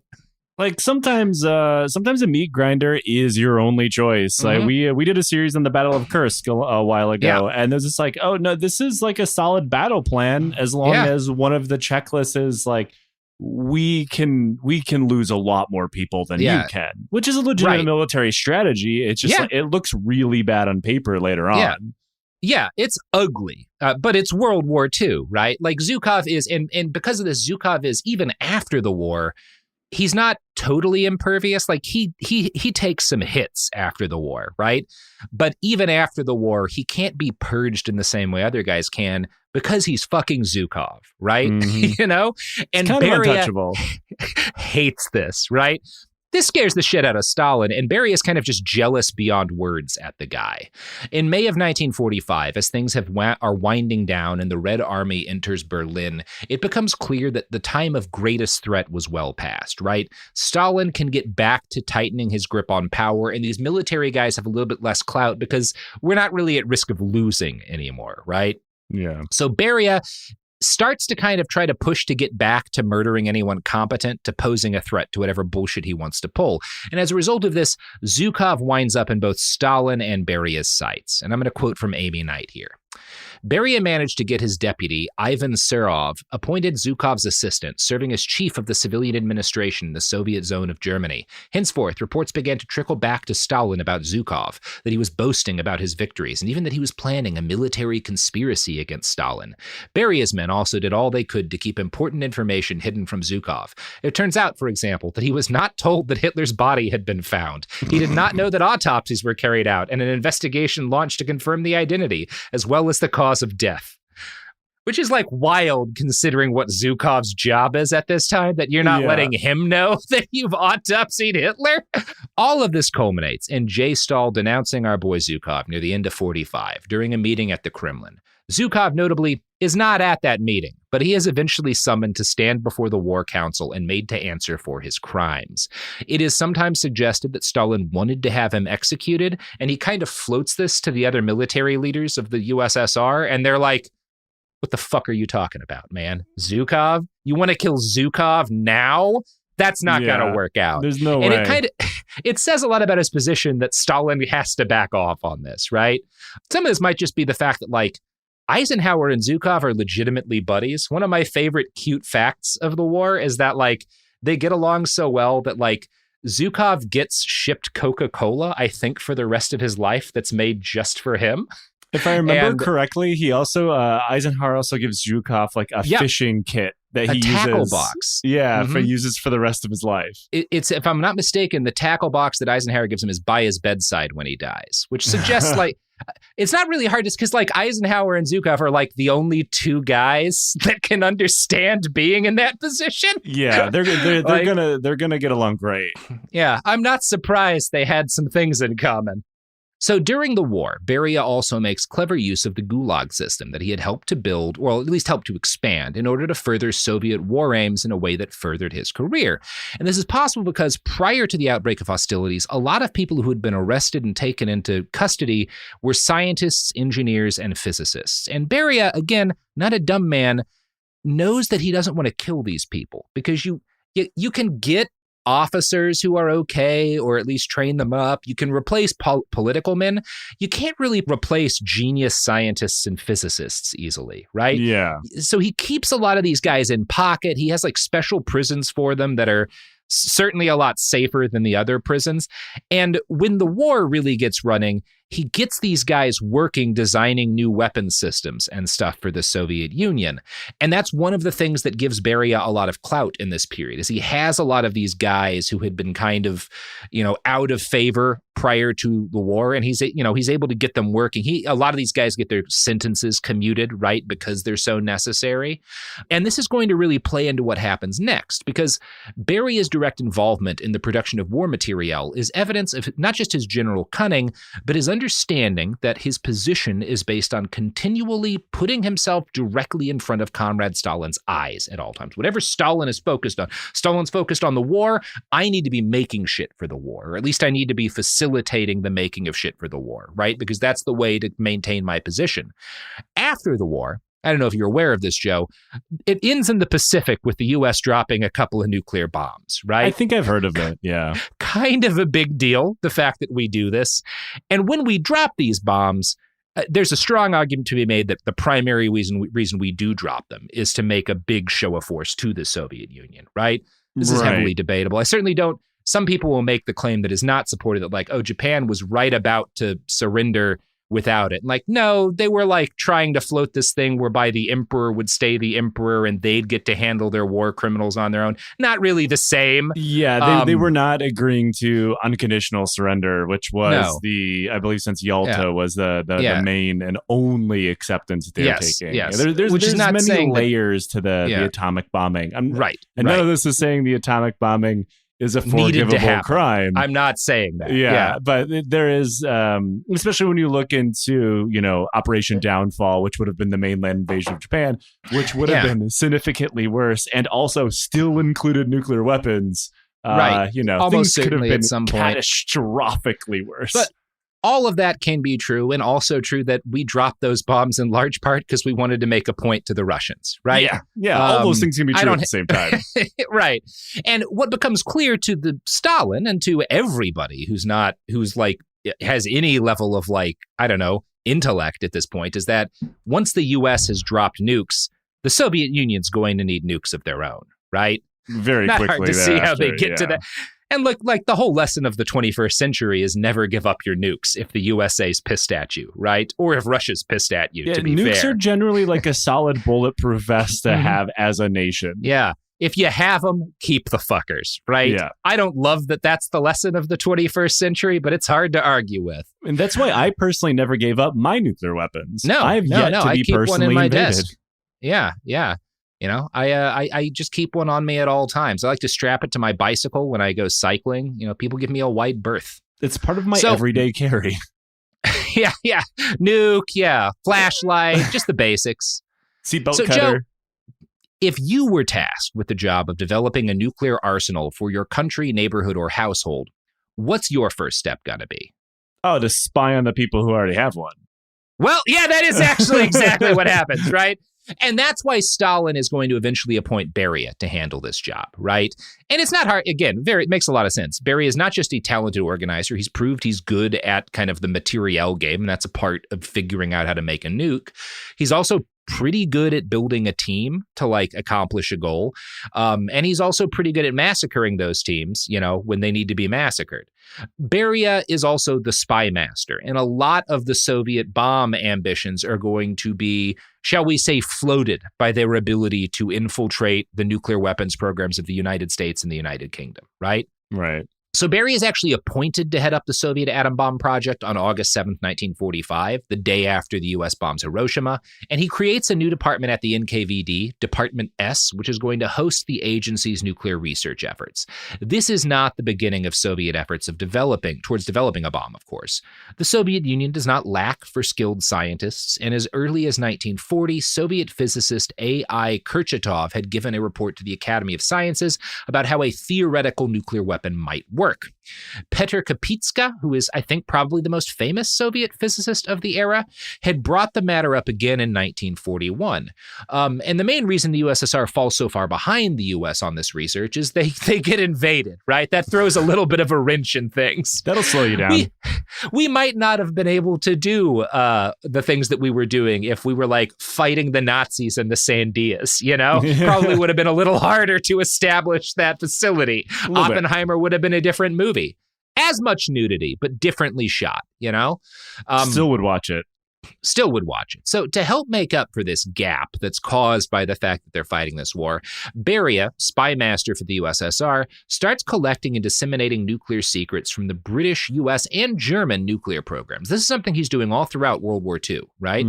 Like sometimes a meat grinder is your only choice. Like we did a series on the Battle of Kursk a while ago, and there's just like, oh no, this is like a solid battle plan as long as one of the checklists is like we can lose a lot more people than you can, which is a legitimate military strategy. It's just like, it looks really bad on paper later on. Yeah, it's ugly, but it's World War II, right? Like Zhukov is, and because of this, Zhukov is even after the war. He's not totally impervious. Like he takes some hits after the war, right? But even after the war, he can't be purged in the same way other guys can because he's fucking Zhukov, right? You know? And kind of Beria untouchable. Hates this, right? This scares the shit out of Stalin, and Beria is kind of just jealous beyond words at the guy. In May of 1945, as things are winding down and the Red Army enters Berlin, it becomes clear that the time of greatest threat was well past, right? Stalin can get back to tightening his grip on power, and these military guys have a little bit less clout because we're not really at risk of losing anymore, right? Yeah. So Beria starts to kind of try to push to get back to murdering anyone competent, to posing a threat to whatever bullshit he wants to pull. And as a result of this, Zhukov winds up in both Stalin and Beria's sights. And I'm going to quote from Amy Knight here. Beria managed to get his deputy, Ivan Serov, appointed Zhukov's assistant, serving as chief of the civilian administration in the Soviet zone of Germany. Henceforth, reports began to trickle back to Stalin about Zhukov, that he was boasting about his victories, and even that he was planning a military conspiracy against Stalin. Beria's men also did all they could to keep important information hidden from Zhukov. It turns out, for example, that he was not told that Hitler's body had been found. He did not know that autopsies were carried out and an investigation launched to confirm the identity, as well as the cause of death. Which is like wild considering what Zhukov's job is at this time, that you're not letting him know that you've autopsied Hitler. All of this culminates in J. Stahl denouncing our boy Zhukov near the end of 45 during a meeting at the Kremlin. Zhukov, notably, is not at that meeting, but he is eventually summoned to stand before the War Council and made to answer for his crimes. It is sometimes suggested that Stalin wanted to have him executed, and he kind of floats this to the other military leaders of the USSR, and they're like, what the fuck are you talking about, man? Zhukov? You want to kill Zhukov now? That's not going to work out. There's no and way. It says a lot about his position that Stalin has to back off on this, right? Some of this might just be the fact that, like, Eisenhower and Zhukov are legitimately buddies. One of my favorite cute facts of the war is that, like, they get along so well that, like, Zhukov gets shipped Coca-Cola, I think, for the rest of his life that's made just for him. If I remember correctly, he also Eisenhower also gives Zhukov like a fishing kit that he uses. A tackle box. Yeah, uses for the rest of his life. It's, if I'm not mistaken, the tackle box that Eisenhower gives him is by his bedside when he dies, which suggests like it's not really hard, just because like Eisenhower and Zhukov are like the only two guys that can understand being in that position. Yeah, they're like, gonna get along great. Yeah, I'm not surprised they had some things in common. So during the war, Beria also makes clever use of the Gulag system that he had helped to build, or at least helped to expand, in order to further Soviet war aims in a way that furthered his career. And this is possible because prior to the outbreak of hostilities, a lot of people who had been arrested and taken into custody were scientists, engineers, and physicists. And Beria, again, not a dumb man, knows that he doesn't want to kill these people because you can get officers who are okay, or at least train them up. You can replace political men. You can't really replace genius scientists and physicists easily, right? Yeah. So he keeps a lot of these guys in pocket. He has like special prisons for them that are certainly a lot safer than the other prisons. And when the war really gets running, he gets these guys working, designing new weapon systems and stuff for the Soviet Union. And that's one of the things that gives Beria a lot of clout in this period, is he has a lot of these guys who had been kind of, out of favor prior to the war. And he's able to get them working. A lot of these guys get their sentences commuted, right, because they're so necessary. And this is going to really play into what happens next, because Beria's direct involvement in the production of war materiel is evidence of not just his general cunning, but his understanding that his position is based on continually putting himself directly in front of Comrade Stalin's eyes at all times. Whatever Stalin is focused on, Stalin's focused on the war. I need to be making shit for the war, or at least I need to be facilitating the making of shit for the war, right? Because that's the way to maintain my position. After the war, I don't know if you're aware of this, Joe, it ends in the Pacific with the U.S. dropping a couple of nuclear bombs, right? I think I've heard of it, yeah. Kind of a big deal, the fact that we do this. And when we drop these bombs, there's a strong argument to be made that the primary reason we do drop them is to make a big show of force to the Soviet Union, right? This is heavily debatable. I certainly don't. Some people will make the claim that is not supported, that like, oh, Japan was right about to surrender without it. Like, no, they were like trying to float this thing whereby the emperor would stay the emperor and they'd get to handle their war criminals on their own. Not really the same. Yeah, they were not agreeing to unconditional surrender, which was I believe since Yalta was the main and only acceptance they're taking. Yes. There's not many layers to the atomic bombing. Right. None of this is saying the atomic bombing is a forgivable crime. I'm not saying that. Yeah. But there is, especially when you look into, Operation Downfall, which would have been the mainland invasion of Japan, which would have been significantly worse and also still included nuclear weapons. Right. Almost things could have been at some point catastrophically worse. But all of that can be true, and also true that we dropped those bombs in large part because we wanted to make a point to the Russians, right? Yeah. All those things can be true at the same time. Right. And what becomes clear to the Stalin and to everybody who's has any level of intellect at this point is that once the U.S. has dropped nukes, the Soviet Union's going to need nukes of their own, right? Very Not quickly hard to see how they get to that. And look, like the whole lesson of the 21st century is never give up your nukes if the USA's pissed at you, right? Or if Russia's pissed at you, to be fair. Nukes are generally like a solid bulletproof vest to have as a nation. Yeah. If you have them, keep the fuckers, right? Yeah. I don't love that that's the lesson of the 21st century, but it's hard to argue with. And that's why I personally never gave up my nuclear weapons. I keep one in my invaded. desk. Yeah. I just keep one on me at all times. I like to strap it to my bicycle when I go cycling. People give me a wide berth. It's part of my everyday carry. Yeah. Nuke, flashlight, just the basics. Seatbelt cutter. Joe, if you were tasked with the job of developing a nuclear arsenal for your country, neighborhood, or household, what's your first step going to be? Oh, to spy on the people who already have one. Well, yeah, that is actually exactly what happens, right? And that's why Stalin is going to eventually appoint Beria to handle this job, right? And it's not hard. Again, it makes a lot of sense. Beria is not just a talented organizer. He's proved he's good at kind of the materiel game, and that's a part of figuring out how to make a nuke. He's also pretty good at building a team to accomplish a goal. And he's also pretty good at massacring those teams, when they need to be massacred. Beria is also the spy master, and a lot of the Soviet bomb ambitions are going to be, shall we say, floated by their ability to infiltrate the nuclear weapons programs of the United States and the United Kingdom, right? Right. So Beria is actually appointed to head up the Soviet atom bomb project on August 7th, 1945, the day after the U.S. bombs Hiroshima, and he creates a new department at the NKVD, Department S, which is going to host the agency's nuclear research efforts. This is not the beginning of Soviet efforts towards developing a bomb, of course. The Soviet Union does not lack for skilled scientists, and as early as 1940, Soviet physicist A.I. Kurchatov had given a report to the Academy of Sciences about how a theoretical nuclear weapon might work. work. Petr Kapitsa, who is, I think, probably the most famous Soviet physicist of the era, had brought the matter up again in 1941. And the main reason the USSR falls so far behind the US on this research is they get invaded, right? That throws a little bit of a wrench in things. That'll slow you down. We might not have been able to do the things that we were doing if we were like fighting the Nazis and the Sandias, you know? Probably would have been a little harder to establish that facility. Oppenheimer would have been a different movie. As much nudity, but differently shot, you know? Still would watch it. Still would watch it. So to help make up for this gap that's caused by the fact that they're fighting this war, Beria, spy master for the USSR, starts collecting and disseminating nuclear secrets from the British, US, and German nuclear programs. This is something he's doing all throughout World War II, right?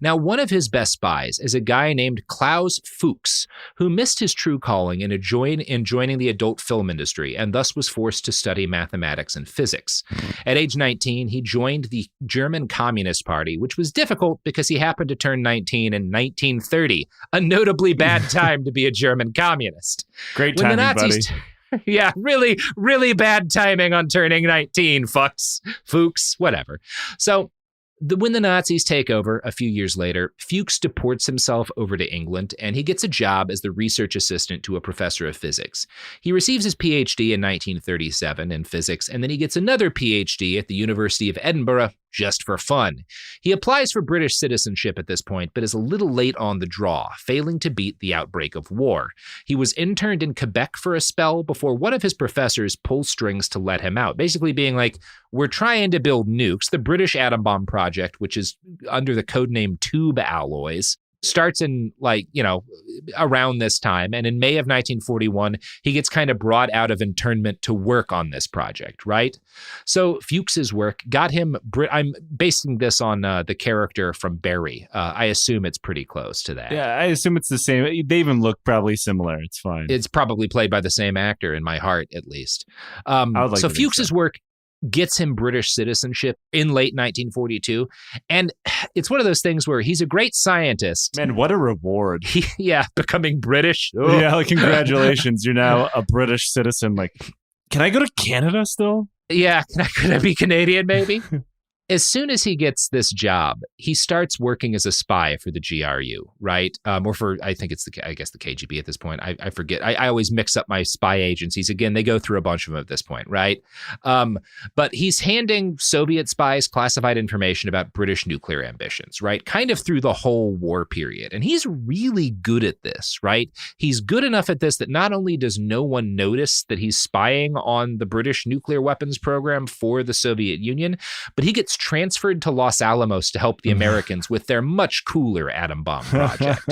Now, one of his best spies is a guy named Klaus Fuchs, who missed his true calling in joining the adult film industry and thus was forced to study mathematics and physics. At age 19, he joined the German Communist Party, which was difficult because he happened to turn 19 in 1930, a notably bad time to be a German communist. Great timing, buddy. Yeah, really, really bad timing on turning 19, Fuchs, whatever. So when the Nazis take over a few years later, Fuchs deports himself over to England, and he gets a job as the research assistant to a professor of physics. He receives his PhD in 1937 in physics, and then he gets another PhD at the University of Edinburgh just for fun. He applies for British citizenship at this point, but is a little late on the draw, failing to beat the outbreak of war. He was interned in Quebec for a spell before one of his professors pulls strings to let him out, basically being like, we're trying to build nukes. The British atom bomb project, which is under the codename Tube Alloys, starts in around this time. And in May of 1941, he gets kind of brought out of internment to work on this project, right? So Fuchs's work got him, I'm basing this on the character from Beria. I assume it's pretty close to that. Yeah, I assume it's the same. They even look probably similar. It's fine. It's probably played by the same actor in my heart, at least. So Fuchs's work gets him British citizenship in late 1942. And it's one of those things where he's a great scientist. Man, what a reward. Becoming British. Oh. Yeah, like, congratulations. You're now a British citizen. Like, can I go to Canada still? Yeah, can I be Canadian, maybe? As soon as he gets this job, he starts working as a spy for the GRU, right? Or for, I think it's the KGB at this point. I forget. I always mix up my spy agencies. Again, they go through a bunch of them at this point, right? But he's handing Soviet spies classified information about British nuclear ambitions, right? Kind of through the whole war period. And he's really good at this, right? He's good enough at this that not only does no one notice that he's spying on the British nuclear weapons program for the Soviet Union, but he gets transferred to Los Alamos to help the Americans with their much cooler atom bomb project.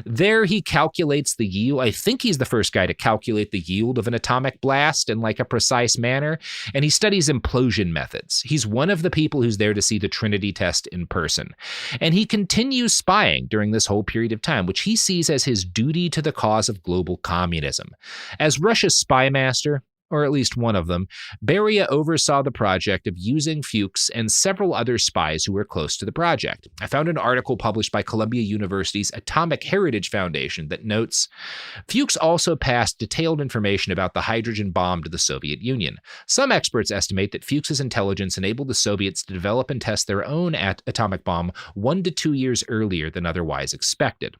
There he calculates the yield. I think he's the first guy to calculate the yield of an atomic blast in like a precise manner. And he studies implosion methods. He's one of the people who's there to see the Trinity test in person. And he continues spying during this whole period of time, which he sees as his duty to the cause of global communism. As Russia's spy master, or at least one of them, Beria oversaw the project of using Fuchs and several other spies who were close to the project. I found an article published by Columbia University's Atomic Heritage Foundation that notes, Fuchs also passed detailed information about the hydrogen bomb to the Soviet Union. Some experts estimate that Fuchs's intelligence enabled the Soviets to develop and test their own atomic bomb 1 to 2 years earlier than otherwise expected.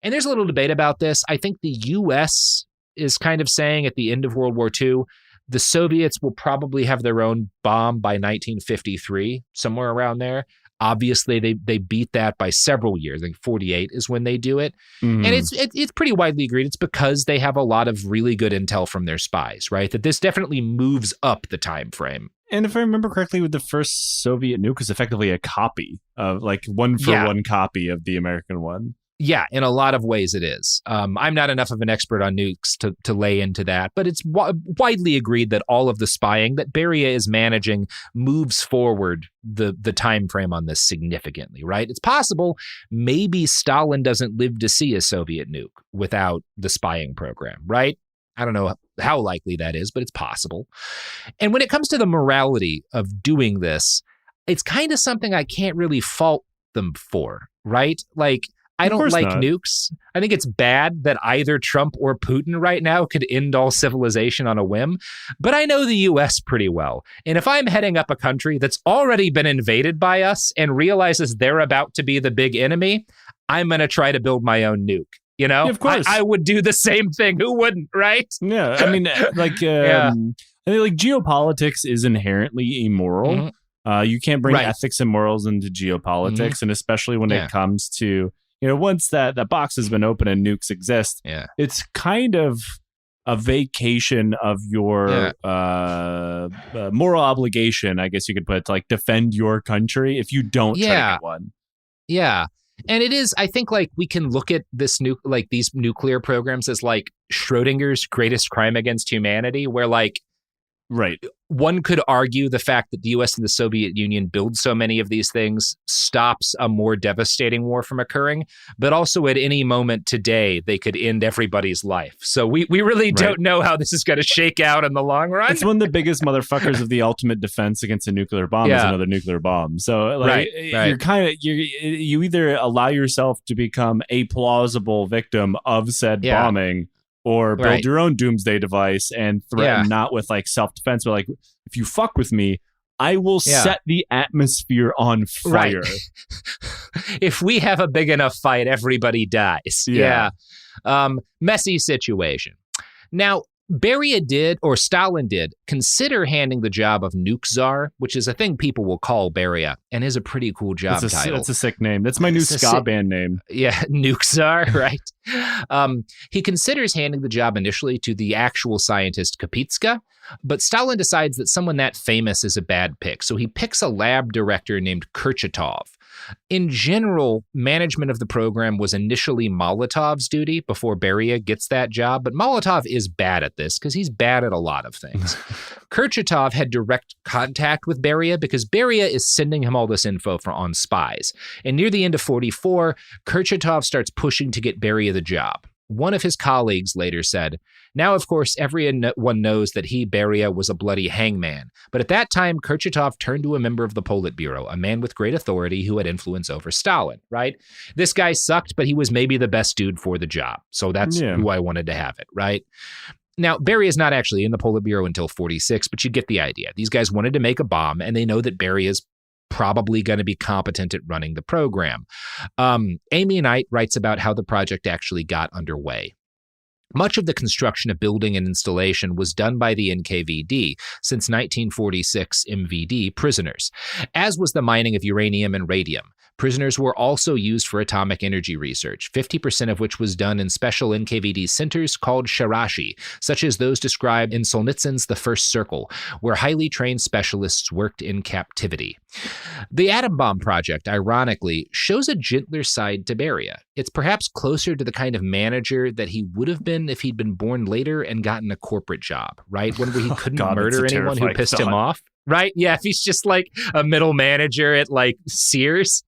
And there's a little debate about this. I think the U.S. is kind of saying at the end of World War II, the Soviets will probably have their own bomb by 1953, somewhere around there. Obviously, they beat that by several years. I think 48 is when they do it. Mm-hmm. And it's pretty widely agreed. It's because they have a lot of really good intel from their spies, right? That this definitely moves up the time frame. And if I remember correctly, with the first Soviet nuke was effectively a copy of, like, one-for-one copy of the American one. Yeah, in a lot of ways it is. I'm not enough of an expert on nukes to lay into that, but it's widely agreed that all of the spying that Beria is managing moves forward the time frame on this significantly, right? It's possible maybe Stalin doesn't live to see a Soviet nuke without the spying program, right? I don't know how likely that is, but it's possible. And when it comes to the morality of doing this, it's kind of something I can't really fault them for, right? Like, I don't like not. nukes. I think it's bad that either Trump or Putin right now could end all civilization on a whim. But I know the U.S. pretty well. And if I'm heading up a country that's already been invaded by us and realizes they're about to be the big enemy, I'm going to try to build my own nuke. You know, Yeah, of course. I would do the same thing. Who wouldn't, right? Yeah, I mean, like, Yeah. I think like geopolitics is inherently immoral. You can't bring Right. ethics and morals into geopolitics, and especially when Yeah. it comes to, once that box has been open and nukes exist, it's kind of a vacation of your moral obligation, I guess you could put it, to like defend your country if you don't try to get one. Yeah. And it is, I think, like, we can look at this these nuclear programs as like Schrodinger's greatest crime against humanity, where like, right. One could argue the fact that the US and the Soviet Union build so many of these things stops a more devastating war from occurring, but also at any moment today, they could end everybody's life. So we really don't know how this is going to shake out in the long run. It's one of the biggest motherfuckers of the ultimate defense against a nuclear bomb is another nuclear bomb. So like, you're kind of, you either allow yourself to become a plausible victim of said bombing, or build your own doomsday device and threaten not with like self-defense, but like, if you fuck with me, I will set the atmosphere on fire. If we have a big enough fight, everybody dies. Messy situation. Now, Beria did, or Stalin did, consider handing the job of nuke czar, which is a thing people will call Beria, and is a pretty cool job title. It's a sick name. That's my new ska band name. Yeah, nuke czar, right? He considers handing the job initially to the actual scientist Kapitska, but Stalin decides that someone that famous is a bad pick, so he picks a lab director named Kurchatov. In general, management of the program was initially Molotov's duty before Beria gets that job, but Molotov is bad at this because he's bad at a lot of things. Kurchatov had direct contact with Beria because Beria is sending him all this info on spies. And near the end of 44, Kurchatov starts pushing to get Beria the job. One of his colleagues later said, "Now, of course, everyone knows that he, Beria, was a bloody hangman. But at that time, Kurchatov turned to a member of the Politburo, a man with great authority who had influence over Stalin," right? This guy sucked, but he was maybe the best dude for the job. So that's who I wanted to have it, right? Now, Beria is not actually in the Politburo until 46, but you get the idea. These guys wanted to make a bomb, and they know that Beria is probably going to be competent at running the program. Amy Knight writes about how the project actually got underway. Much of the construction of building and installation was done by the NKVD, since 1946 MVD prisoners, as was the mining of uranium and radium. Prisoners were also used for atomic energy research, 50% of which was done in special NKVD centers called sharashi, such as those described in Solzhenitsyn's The First Circle, where highly trained specialists worked in captivity. The atom bomb project, ironically, shows a gentler side to Beria. It's perhaps closer to the kind of manager that he would have been if he'd been born later and gotten a corporate job, right? When he couldn't murder anyone who pissed him off. Right? Yeah, if he's just like a middle manager at like Sears.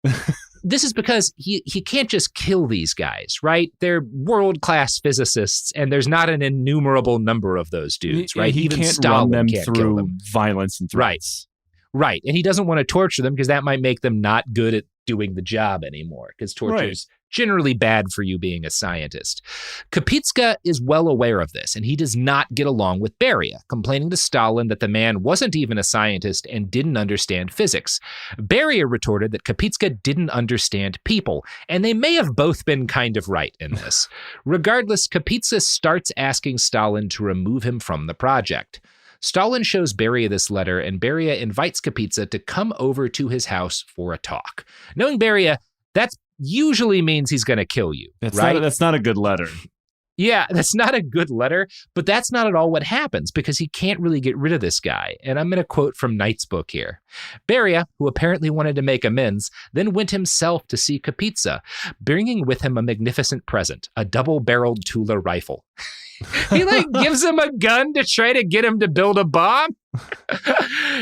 This is because he can't just kill these guys, right? They're world-class physicists, and there's not an innumerable number of those dudes, right? He Even can't Stalin run them can't through kill them. violence and threats. Right. And he doesn't want to torture them because that might make them not good at doing the job anymore, because torture is generally bad for you being a scientist. Kapitska is well aware of this, and he does not get along with Beria, complaining to Stalin that the man wasn't even a scientist and didn't understand physics. Beria retorted that Kapitska didn't understand people, and they may have both been kind of right in this. Regardless, Kapitska starts asking Stalin to remove him from the project. Stalin shows Beria this letter, and Beria invites Kapitsa to come over to his house for a talk. Knowing Beria, that usually means he's going to kill you, right? That's not a good letter. Yeah, that's not a good letter, but that's not at all what happens because he can't really get rid of this guy. And I'm going to quote from Knight's book here. Beria, who apparently wanted to make amends, then went himself to see Kapitsa, bringing with him a magnificent present, a double-barreled Tula rifle. He gives him a gun to try to get him to build a bomb.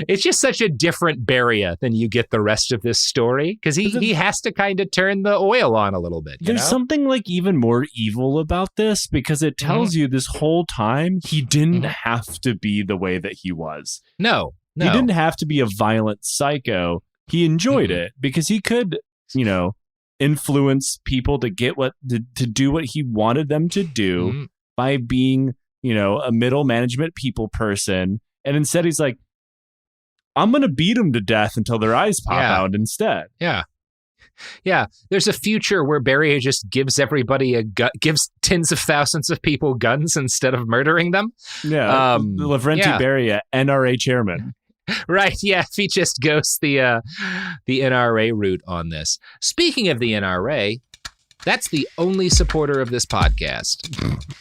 It's just such a different Beria than you get the rest of this story because he has to kind of turn the oil on a little bit. There's something even more evil about this because it tells you this whole time he didn't have to be the way that he was. No. He didn't have to be a violent psycho. He enjoyed it because he could, influence people to get to do what he wanted them to do by being, a middle management people person. And instead he's like, I'm going to beat them to death until their eyes pop out instead. Yeah. Yeah. There's a future where Beria just gives everybody gives tens of thousands of people guns instead of murdering them. Yeah. Lavrenti Beria, NRA chairman. Right. Yeah. If he just goes the NRA route on this. Speaking of the NRA, that's the only supporter of this podcast.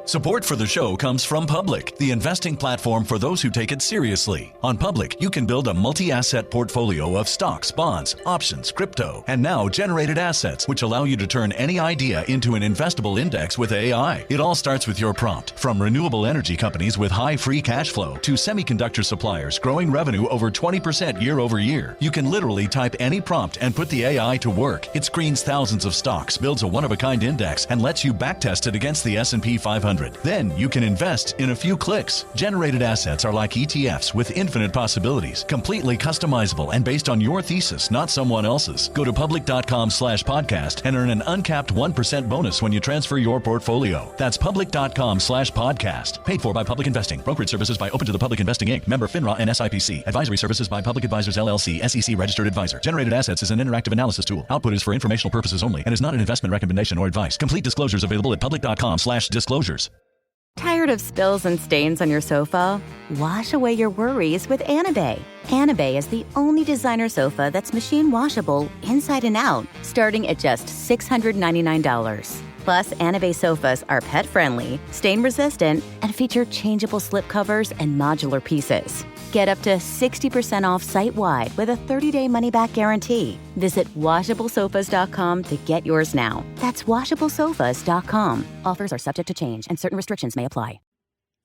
Support for the show comes from Public, the investing platform for those who take it seriously. On Public, you can build a multi-asset portfolio of stocks, bonds, options, crypto, and now generated assets, which allow you to turn any idea into an investable index with AI. It all starts with your prompt. From renewable energy companies with high free cash flow to semiconductor suppliers growing revenue over 20% year over year, you can literally type any prompt and put the AI to work. It screens thousands of stocks, builds a one-of-a-kind index, and lets you backtest it against the S&P 500. Then you can invest in a few clicks. Generated assets are like ETFs with infinite possibilities, completely customizable and based on your thesis, not someone else's. Go to public.com/podcast and earn an uncapped 1% bonus when you transfer your portfolio. That's public.com/podcast. Paid for by Public Investing. Brokerage services by Open to the Public Investing Inc. Member FINRA and SIPC. Advisory services by Public Advisors LLC, SEC registered advisor. Generated assets is an interactive analysis tool. Output is for informational purposes only and is not an investment recommendation or advice. Complete disclosures available at public.com/disclosures. Tired of spills and stains on your sofa? Wash away your worries with Anabay. Anabay is the only designer sofa that's machine washable inside and out, starting at just $699. Plus, Anabay sofas are pet-friendly, stain-resistant, and feature changeable slip covers and modular pieces. Get up to 60% off site-wide with a 30-day money-back guarantee. Visit washablesofas.com to get yours now. That's washablesofas.com. Offers are subject to change and certain restrictions may apply.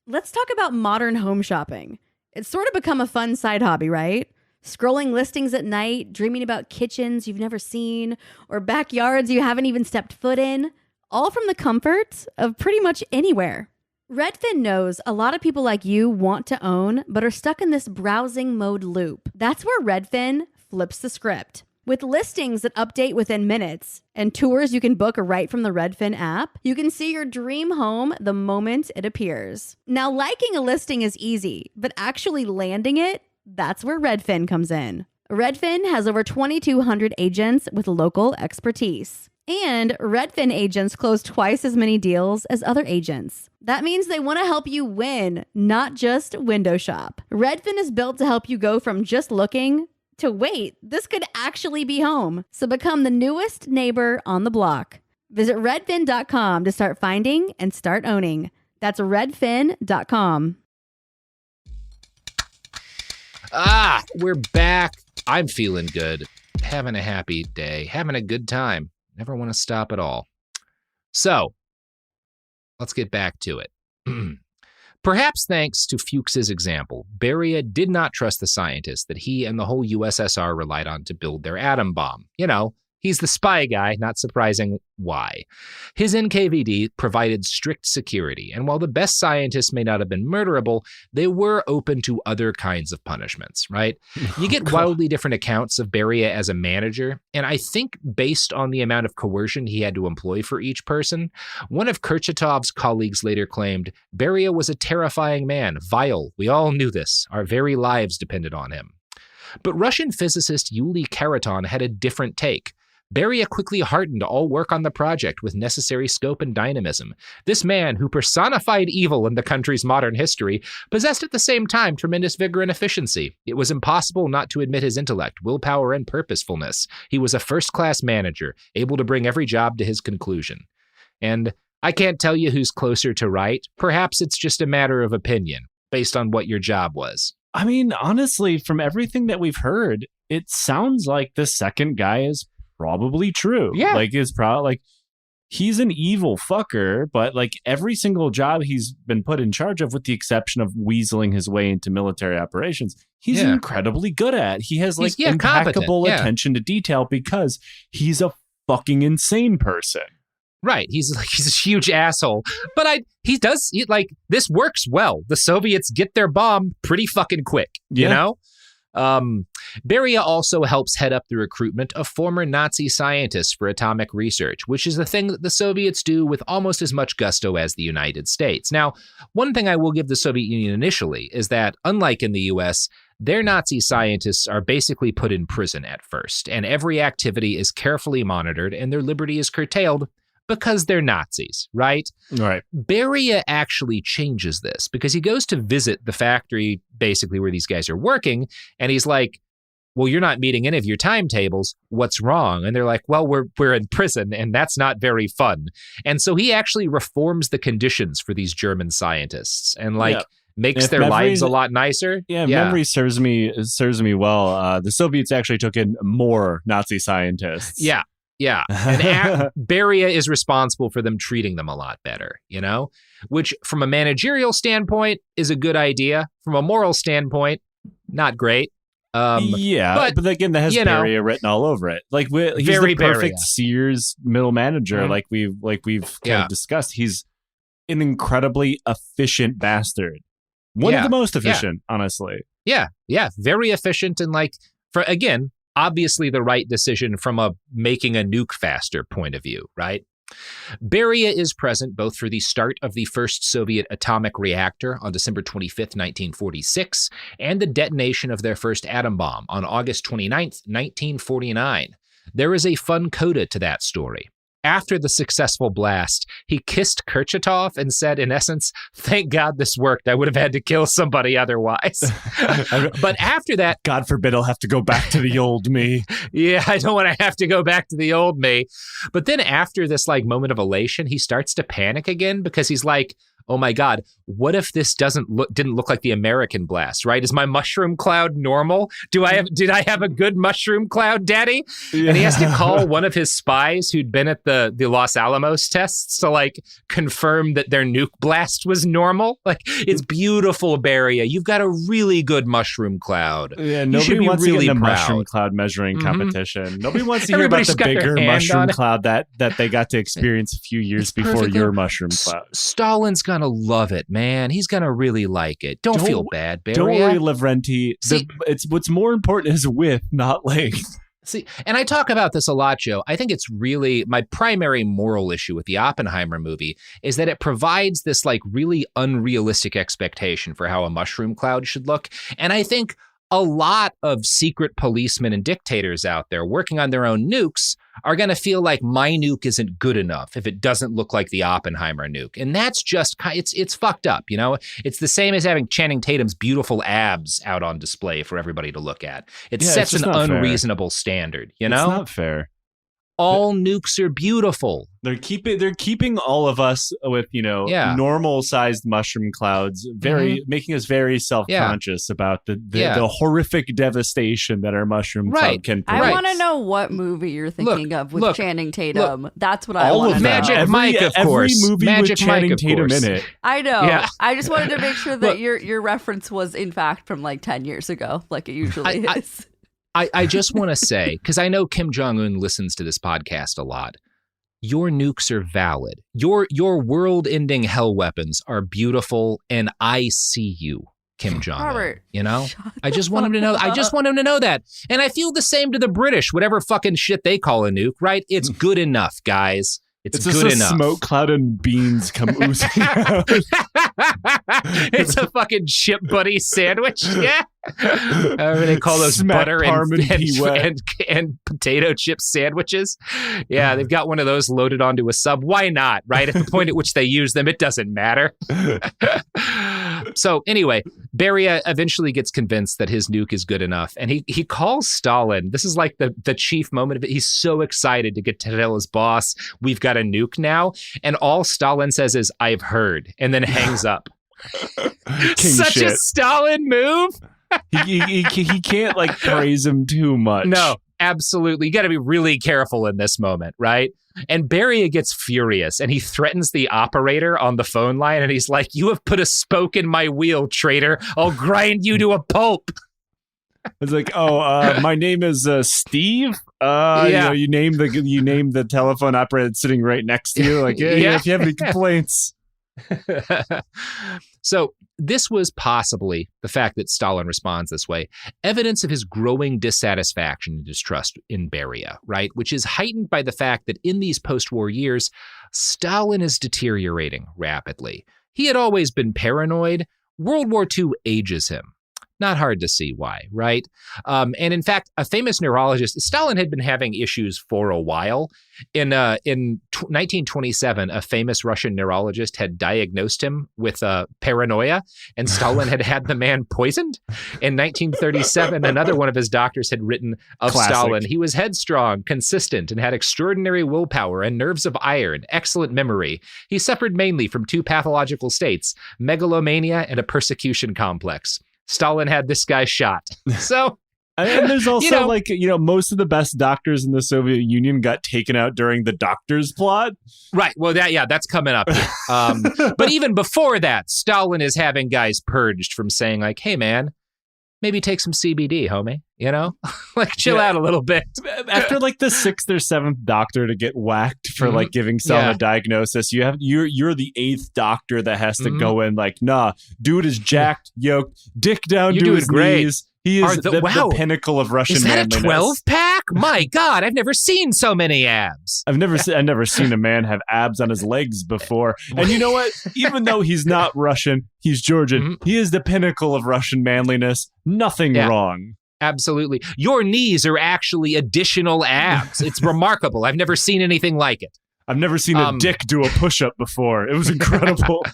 Let's talk about modern home shopping. It's sort of become a fun side hobby, right? Scrolling listings at night, dreaming about kitchens you've never seen, or backyards you haven't even stepped foot in, all from the comfort of pretty much anywhere. Redfin knows a lot of people like you want to own, but are stuck in this browsing mode loop. That's where Redfin flips the script. With listings that update within minutes and tours you can book right from the Redfin app, you can see your dream home the moment it appears. Now, liking a listing is easy, but actually landing it, that's where Redfin comes in. Redfin has over 2,200 agents with local expertise. And Redfin agents close twice as many deals as other agents. That means they want to help you win, not just window shop. Redfin is built to help you go from just looking to wait, this could actually be home. So become the newest neighbor on the block. Visit redfin.com to start finding and start owning. That's redfin.com. We're back. I'm feeling good. Having a happy day. Having a good time. Never want to stop at all. So, let's get back to it. Perhaps thanks to Fuchs's example, Beria did not trust the scientists that he and the whole USSR relied on to build their atom bomb. You know, he's the spy guy, not surprising why. His NKVD provided strict security, and while the best scientists may not have been murderable, they were open to other kinds of punishments, right? You get wildly different accounts of Beria as a manager, and I think based on the amount of coercion he had to employ for each person, one of Kurchatov's colleagues later claimed, Beria was a terrifying man, vile. We all knew this. Our very lives depended on him. But Russian physicist Yuli Karaton had a different take. Beria quickly hardened all work on the project with necessary scope and dynamism. This man, who personified evil in the country's modern history, possessed at the same time tremendous vigor and efficiency. It was impossible not to admit his intellect, willpower, and purposefulness. He was a first-class manager, able to bring every job to his conclusion. And I can't tell you who's closer to right. Perhaps it's just a matter of opinion, based on what your job was. I mean, honestly, from everything that we've heard, it sounds like the second guy is probably true. Yeah. He's an evil fucker, but like every single job he's been put in charge of, with the exception of weaseling his way into military operations, he's incredibly good at. He has impeccable attention to detail because he's a fucking insane person. Right. He's a huge asshole. But this works well. The Soviets get their bomb pretty fucking quick, you know? Beria also helps head up the recruitment of former Nazi scientists for atomic research, which is a thing that the Soviets do with almost as much gusto as the United States. Now, one thing I will give the Soviet Union initially is that, unlike in the US, their Nazi scientists are basically put in prison at first, and every activity is carefully monitored and their liberty is curtailed because they're Nazis, right? Right. Beria actually changes this because he goes to visit the factory basically where these guys are working, and he's like, well, you're not meeting any of your timetables. What's wrong? And they're like, well, we're in prison, and that's not very fun. And so he actually reforms the conditions for these German scientists and makes their lives a lot nicer. Yeah, memory serves me well. The Soviets actually took in more Nazi scientists. Yeah. Yeah. And Beria is responsible for them treating them a lot better, which from a managerial standpoint is a good idea. From a moral standpoint, not great. But again, that has Beria written all over it. Like he's the perfect Beria. Sears middle manager. Mm-hmm. Like we've kind of discussed. He's an incredibly efficient bastard. One of the most efficient, honestly. Yeah. Yeah. Very efficient. And obviously the right decision from a making a nuke faster point of view, right? Beria is present both for the start of the first Soviet atomic reactor on December 25th, 1946, and the detonation of their first atom bomb on August 29th, 1949. There is a fun coda to that story. After the successful blast, he kissed Kurchatov and said, in essence, thank God this worked. I would have had to kill somebody otherwise. But after that... God forbid I'll have to go back to the old me. Yeah, I don't want to have to go back to the old me. But then after this moment of elation, he starts to panic again because he's like, oh my God, what if this didn't look like the American blast, right? Is my mushroom cloud normal? Did I have a good mushroom cloud, Daddy? Yeah. And he has to call one of his spies who'd been at the Los Alamos tests to confirm that their nuke blast was normal. It's beautiful, Beria. You've got a really good mushroom cloud. Yeah, nobody wants to get in the mushroom cloud measuring competition. Nobody wants to hear about the bigger mushroom cloud that they got to experience a few years before your mushroom cloud. Stalin's gonna love it, man. He's gonna really like it. Don't feel bad, Beria. Don't worry, Lavrenti. It's what's more important is width, not length. See, and I talk about this a lot, Joe. I think it's really my primary moral issue with the Oppenheimer movie is that it provides this really unrealistic expectation for how a mushroom cloud should look. And I think a lot of secret policemen and dictators out there working on their own nukes are going to feel like my nuke isn't good enough if it doesn't look like the Oppenheimer nuke. And that's just, it's fucked up, It's the same as having Channing Tatum's beautiful abs out on display for everybody to look at. It sets an unreasonable standard, It's not fair. All nukes are beautiful. They're keeping all of us with, normal sized mushroom clouds, making us very self-conscious about the horrific devastation that our mushroom cloud can produce. I want to know what movie you're thinking of with Channing Tatum. That's what I want to know. Magic Mike, of course. Every movie Magic with Channing Mike, Tatum in it. I know. Yeah. I just wanted to make sure that your reference was in fact from 10 years ago, like it usually is. I just want to say, because I know Kim Jong-un listens to this podcast a lot, your nukes are valid. Your world-ending hell weapons are beautiful, and I see you, Kim Jong-un. Robert, I just want him to know. I just want him to know that. And I feel the same to the British, whatever fucking shit they call a nuke, right? It's good enough, guys. It's good just enough. A smoke cloud and beans come oozing out. It's a fucking chip buddy sandwich. Yeah. They call those Smack butter and potato chip sandwiches. Yeah, they've got one of those loaded onto a sub. Why not? Right? At the point at which they use them, it doesn't matter. So anyway, Beria eventually gets convinced that his nuke is good enough. And he calls Stalin. This is the chief moment of it. He's so excited to get to tell his boss, we've got a nuke now. And all Stalin says is, I've heard, and then hangs up. Such a Stalin move. He can't praise him too much. No, absolutely. You got to be really careful in this moment, right? And Beria gets furious and he threatens the operator on the phone line and he's like, you have put a spoke in my wheel, traitor. I'll grind you to a pulp. It's like, my name is Steve. You name the telephone operator that's sitting right next to you. Like, if you have any complaints. So This was possibly, the fact that Stalin responds this way, evidence of his growing dissatisfaction and distrust in Beria, right? Which is heightened by the fact that in these post-war years, Stalin is deteriorating rapidly. He had always been paranoid. World War II ages him. Not hard to see why, right? And in fact, a famous neurologist, Stalin had been having issues for a while. In 1927, a famous Russian neurologist had diagnosed him with paranoia, and Stalin had had the man poisoned. In 1937, another one of his doctors had written of Classic. Stalin, he was headstrong, consistent, and had extraordinary willpower and nerves of iron, excellent memory. He suffered mainly from two pathological states, megalomania and a persecution complex. Stalin had this guy shot. So, and there's also most of the best doctors in the Soviet Union got taken out during the doctor's plot. Right. Well, that's coming up here. But even before that, Stalin is having guys purged from saying like, hey, man, maybe take some CBD, homie, like chill out a little bit. After like the sixth or seventh doctor to get whacked for like giving Stalin a diagnosis, you're the eighth doctor that has to go in like, nah, dude is jacked, yoked, dick down to his knees. He is the pinnacle of Russian manliness. Is that a 12-pack? My God, I've never seen so many abs. I've never seen a man have abs on his legs before. And you know what? Even though he's not Russian, he's Georgian. He is the pinnacle of Russian manliness. Nothing wrong. Absolutely. Your knees are actually additional abs. It's remarkable. I've never seen anything like it. I've never seen a dick do a push-up before. It was incredible.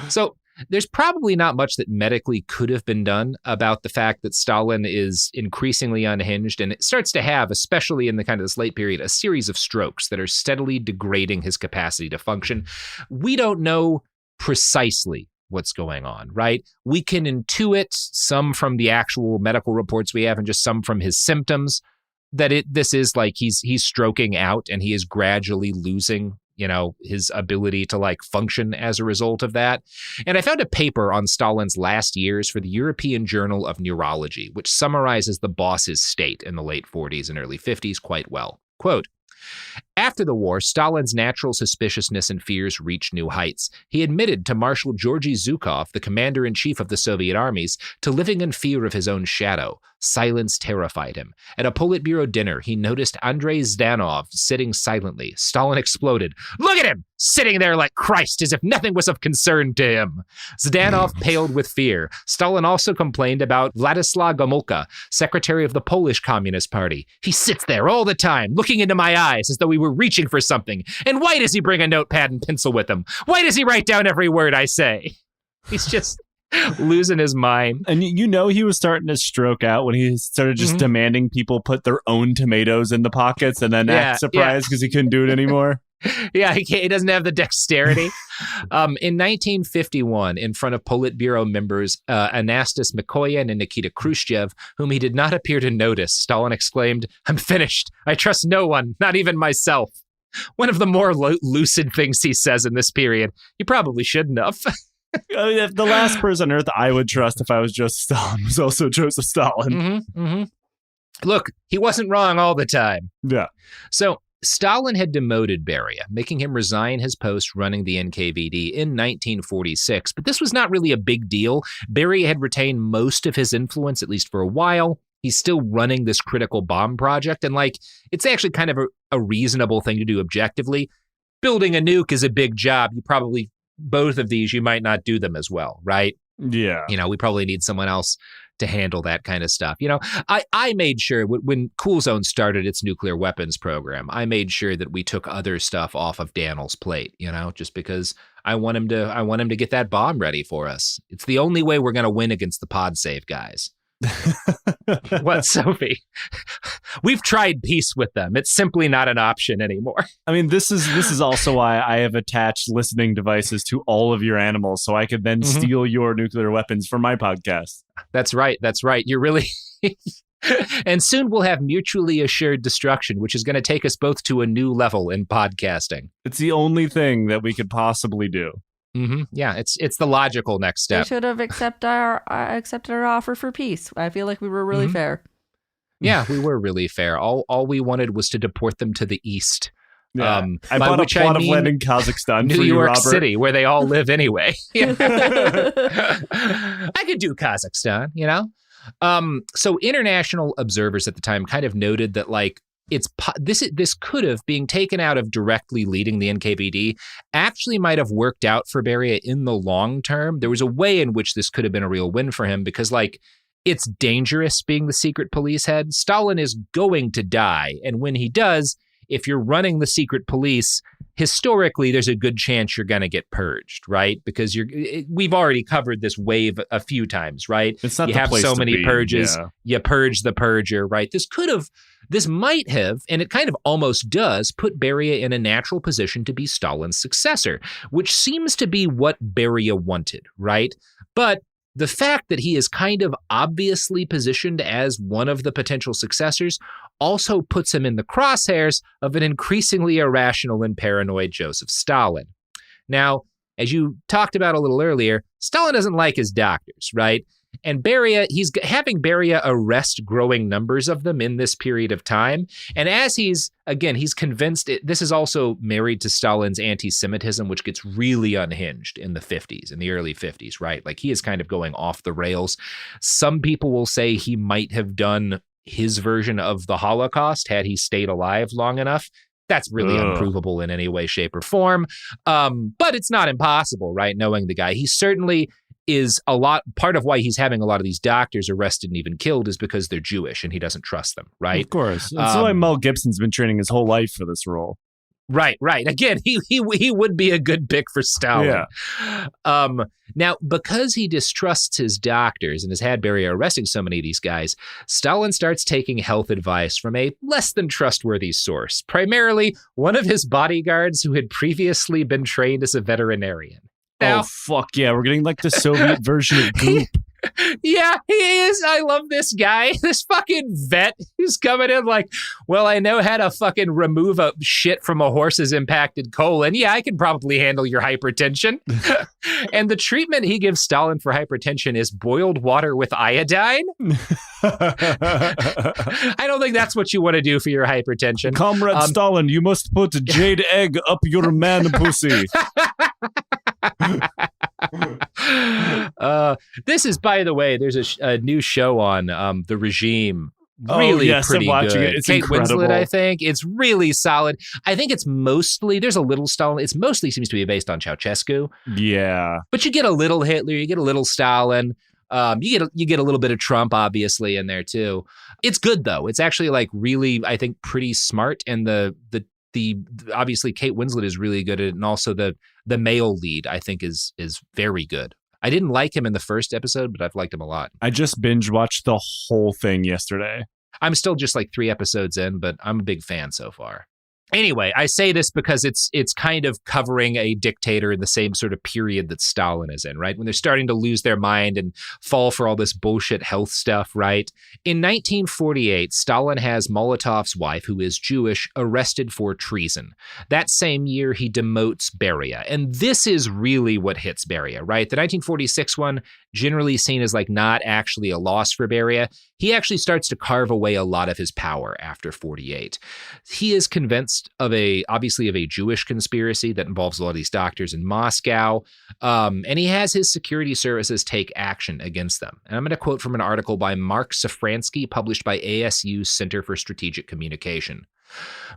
So there's probably not much that medically could have been done about the fact that Stalin is increasingly unhinged, and it starts to have, especially in the kind of this late period, a series of strokes that are steadily degrading his capacity to function. We don't know precisely what's going on, right? We can intuit, some from the actual medical reports we have and just some from his symptoms, that this is like he's stroking out and he is gradually losing his ability to like function as a result of that. And I found a paper on Stalin's last years for the European Journal of Neurology, which summarizes the boss's state in the late 40s and early 50s quite well. Quote, after the war, Stalin's natural suspiciousness and fears reached new heights. He admitted to Marshal Georgy Zhukov, the commander-in-chief of the Soviet armies, to living in fear of his own shadow. Silence terrified him. At a Politburo dinner, he noticed Andrei Zhdanov sitting silently. Stalin exploded. Look at him! Sitting there like Christ, as if nothing was of concern to him. Zhdanov paled with fear. Stalin also complained about Vladislav Gomulka, secretary of the Polish Communist Party. He sits there all the time, looking into my eyes as though we were reaching for something. And why does he bring a notepad and pencil with him? Why does he write down every word I say? He's just losing his mind. And he was starting to stroke out when he started just demanding people put their own tomatoes in the pockets and then act surprised because he couldn't do it anymore. Yeah, he doesn't have the dexterity. In 1951, in front of Politburo members Anastas Mikoyan and Nikita Khrushchev, whom he did not appear to notice, Stalin exclaimed, I'm finished. I trust no one, not even myself. One of the more lucid things he says in this period. He probably shouldn't have. The last person on earth I would trust if I was Joseph Stalin was also Joseph Stalin. Look, he wasn't wrong all the time. Yeah. So Stalin had demoted Beria, making him resign his post running the NKVD in 1946. But this was not really a big deal. Beria had retained most of his influence, at least for a while. He's still running this critical bomb project. And it's actually kind of a reasonable thing to do objectively. Building a nuke is a big job. Both of these, you might not do them as well, right? Yeah. We probably need someone else to handle that kind of stuff. I made sure when Cool Zone started its nuclear weapons program, I made sure that we took other stuff off of Daniel's plate, just because I want him to get that bomb ready for us. It's the only way we're going to win against the pod save guys. What, Sophie? We've tried peace with them. It's simply not an option anymore. I mean, this is also why I have attached listening devices to all of your animals, so I could then steal your nuclear weapons for my podcast. That's right. You're really... And soon we'll have mutually assured destruction, which is going to take us both to a new level in podcasting. It's the only thing that we could possibly do. Yeah, it's the logical next step. They should have accepted our offer for peace. I feel like we were really fair. Yeah, we were really fair. All we wanted was to deport them to the east. Yeah. I bought a plot of land in Kazakhstan New for you, York Robert. City, where they all live anyway. I could do Kazakhstan, you know? So international observers at the time kind of noted that, like, this could have, being taken out of directly leading the NKVD, actually might have worked out for Beria in the long term. There was a way in which this could have been a real win for him because, like, it's dangerous being the secret police head. Stalin is going to die. And when he does, if you're running the secret police, historically, there's a good chance you're going to get purged, right? Because we've already covered this wave a few times, right? It's not you the have place so to many be, purges, yeah. you purge the purger, right? This might have, and it kind of almost does, put Beria in a natural position to be Stalin's successor, which seems to be what Beria wanted, right? But the fact that he is kind of obviously positioned as one of the potential successors also puts him in the crosshairs of an increasingly irrational and paranoid Joseph Stalin. Now, as you talked about a little earlier, Stalin doesn't like his doctors, right? And Beria, he's having Beria arrest growing numbers of them in this period of time. And as he's convinced, this is also married to Stalin's anti-Semitism, which gets really unhinged in the 50s, in the early 50s, right? Like, he is kind of going off the rails. Some people will say he might have done his version of the Holocaust had he stayed alive long enough. That's really unprovable in any way, shape, or form. But it's not impossible, right? Knowing the guy, he certainly is part of why he's having a lot of these doctors arrested and even killed is because they're Jewish and he doesn't trust them, right? Of course. That's why Mel Gibson's been training his whole life for this role. Right. Again, he would be a good pick for Stalin. Yeah. Now, because he distrusts his doctors and has had Beria arresting so many of these guys, Stalin starts taking health advice from a less than trustworthy source, primarily one of his bodyguards who had previously been trained as a veterinarian. Now, oh, fuck yeah. We're getting like the Soviet version of Goop. Yeah, he is. I love this guy. This fucking vet who's coming in like, well, I know how to fucking remove a shit from a horse's impacted colon. Yeah, I can probably handle your hypertension. And the treatment he gives Stalin for hypertension is boiled water with iodine. I don't think that's what you want to do for your hypertension. Comrade Stalin, you must put jade egg up your man pussy. This is, by the way, there's a new show on The Regime. Really pretty I'm watching good. it. It's Kate incredible. Winslet, I think. It's really solid. I think it's mostly, there's a little Stalin. It's mostly seems to be based on Ceausescu. Yeah. But you get a little Hitler, you get a little Stalin. You get a little bit of Trump, obviously, in there too. It's good though. It's actually like really, I think, pretty smart. And the obviously Kate Winslet is really good at it, and also the male lead I think is very good. I didn't like him in the first episode, but I've liked him a lot. I just binge watched the whole thing yesterday. I'm still just like 3 episodes in, but I'm a big fan so far. Anyway, I say this because it's kind of covering a dictator in the same sort of period that Stalin is in, right? When they're starting to lose their mind and fall for all this bullshit health stuff, right? In 1948, Stalin has Molotov's wife, who is Jewish, arrested for treason. That same year, he demotes Beria. And this is really what hits Beria, right? The 1946 one, generally seen as like not actually a loss for Beria. He actually starts to carve away a lot of his power after 48. He is convinced of a Jewish conspiracy that involves a lot of these doctors in Moscow. And he has his security services take action against them. And I'm going to quote from an article by Mark Safransky, published by ASU's Center for Strategic Communication.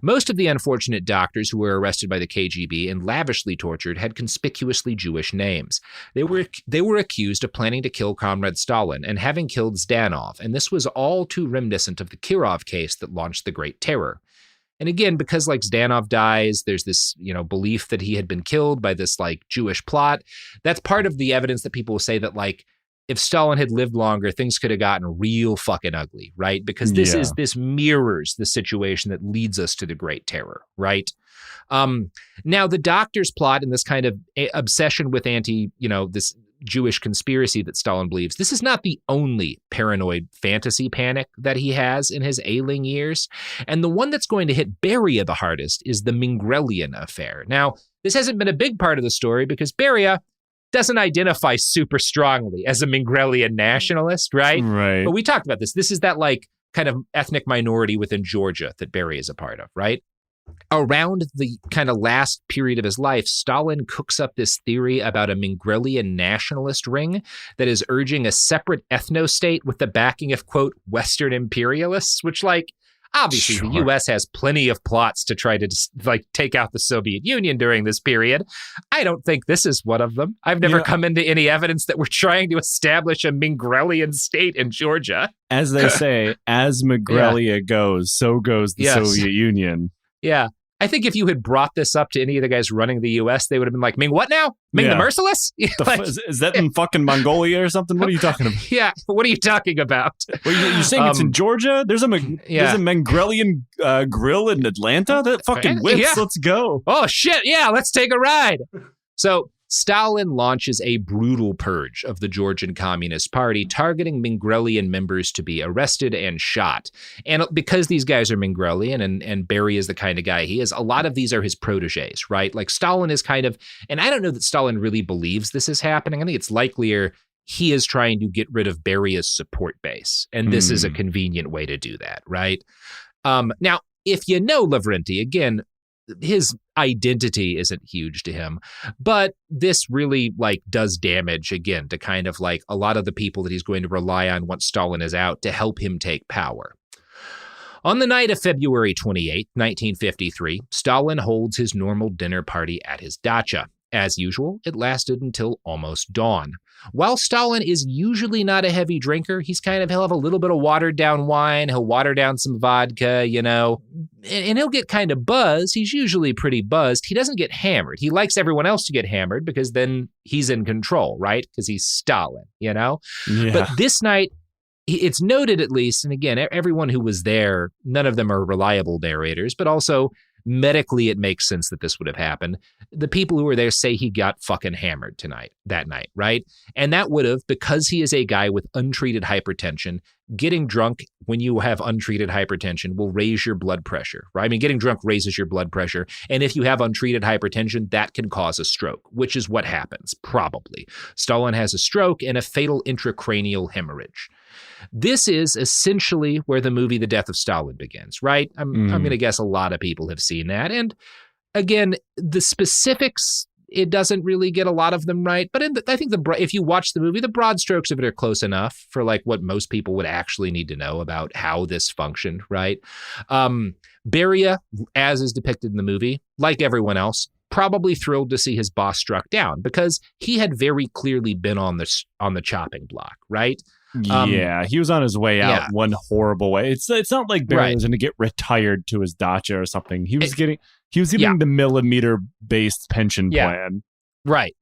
Most of the unfortunate doctors who were arrested by the KGB and lavishly tortured had conspicuously Jewish names. They were accused of planning to kill Comrade Stalin and having killed Zdanov, and this was all too reminiscent of the Kirov case that launched the Great Terror. And again, because like Zdanov dies, there's this, belief that he had been killed by this like Jewish plot. That's part of the evidence that people will say that like, if Stalin had lived longer, things could have gotten real fucking ugly, right? Because this mirrors the situation that leads us to the Great Terror, right? Now, the doctor's plot and this kind of obsession with this Jewish conspiracy that Stalin believes, this is not the only paranoid fantasy panic that he has in his ailing years. And the one that's going to hit Beria the hardest is the Mingrelian affair. Now, this hasn't been a big part of the story because Beria doesn't identify super strongly as a Mingrelian nationalist, right? Right. But we talked about this. This is that like kind of ethnic minority within Georgia that Beria is a part of, right? Around the kind of last period of his life, Stalin cooks up this theory about a Mingrelian nationalist ring that is urging a separate ethno-state with the backing of, quote, Western imperialists, which, like, obviously the U.S. has plenty of plots to try to, like, take out the Soviet Union during this period. I don't think this is one of them. I've never come into any evidence that we're trying to establish a Mingrelian state in Georgia. As they say, as Mingrelia goes, so goes the Soviet Union. Yeah. I think if you had brought this up to any of the guys running the U.S., they would have been like, Ming what now? Ming the Merciless? Like, is that in fucking Mongolia or something? What are you talking about? Yeah, what are you talking about? Well, you're saying it's in Georgia? There's a Mingrelian grill in Atlanta? That fucking whips. Yeah. Let's go. Oh, shit. Yeah, let's take a ride. So Stalin launches a brutal purge of the Georgian Communist Party, targeting Mingrelian members to be arrested and shot. And because these guys are Mingrelian and Beria is the kind of guy he is, a lot of these are his proteges, right? Like Stalin is kind of, and I don't know that Stalin really believes this is happening. I think it's likelier he is trying to get rid of Beria's support base. And this is a convenient way to do that, right? Now, if you know Lavrenti, again, his identity isn't huge to him, but this really like does damage again to kind of like a lot of the people that he's going to rely on once Stalin is out to help him take power. On the night of February 28, 1953, Stalin holds his normal dinner party at his dacha. As usual, it lasted until almost dawn. While Stalin is usually not a heavy drinker, he'll have a little bit of watered down wine, he'll water down some vodka, you know, and he'll get kind of buzzed. He's usually pretty buzzed. He doesn't get hammered. He likes everyone else to get hammered because then he's in control, right? Because he's Stalin, you know? Yeah. But this night, it's noted at least, and again, everyone who was there, none of them are reliable narrators, but also medically, it makes sense that this would have happened. The people who were there say he got fucking hammered that night, right? And that would have, because he is a guy with untreated hypertension, getting drunk when you have untreated hypertension will raise your blood pressure, right? I mean, getting drunk raises your blood pressure. And if you have untreated hypertension, that can cause a stroke, which is what happens, probably. Stalin has a stroke and a fatal intracranial hemorrhage. This is essentially where the movie The Death of Stalin begins, right? I'm going to guess a lot of people have seen that. And again, the specifics, it doesn't really get a lot of them right. But I think if you watch the movie, the broad strokes of it are close enough for like what most people would actually need to know about how this functioned, right? Beria, as is depicted in the movie, like everyone else, probably thrilled to see his boss struck down because he had very clearly been on the chopping block, right? He was on his way out one horrible way. It's not like Beria was going to get retired to his dacha or something. He was getting the millimeter-based pension plan. Right.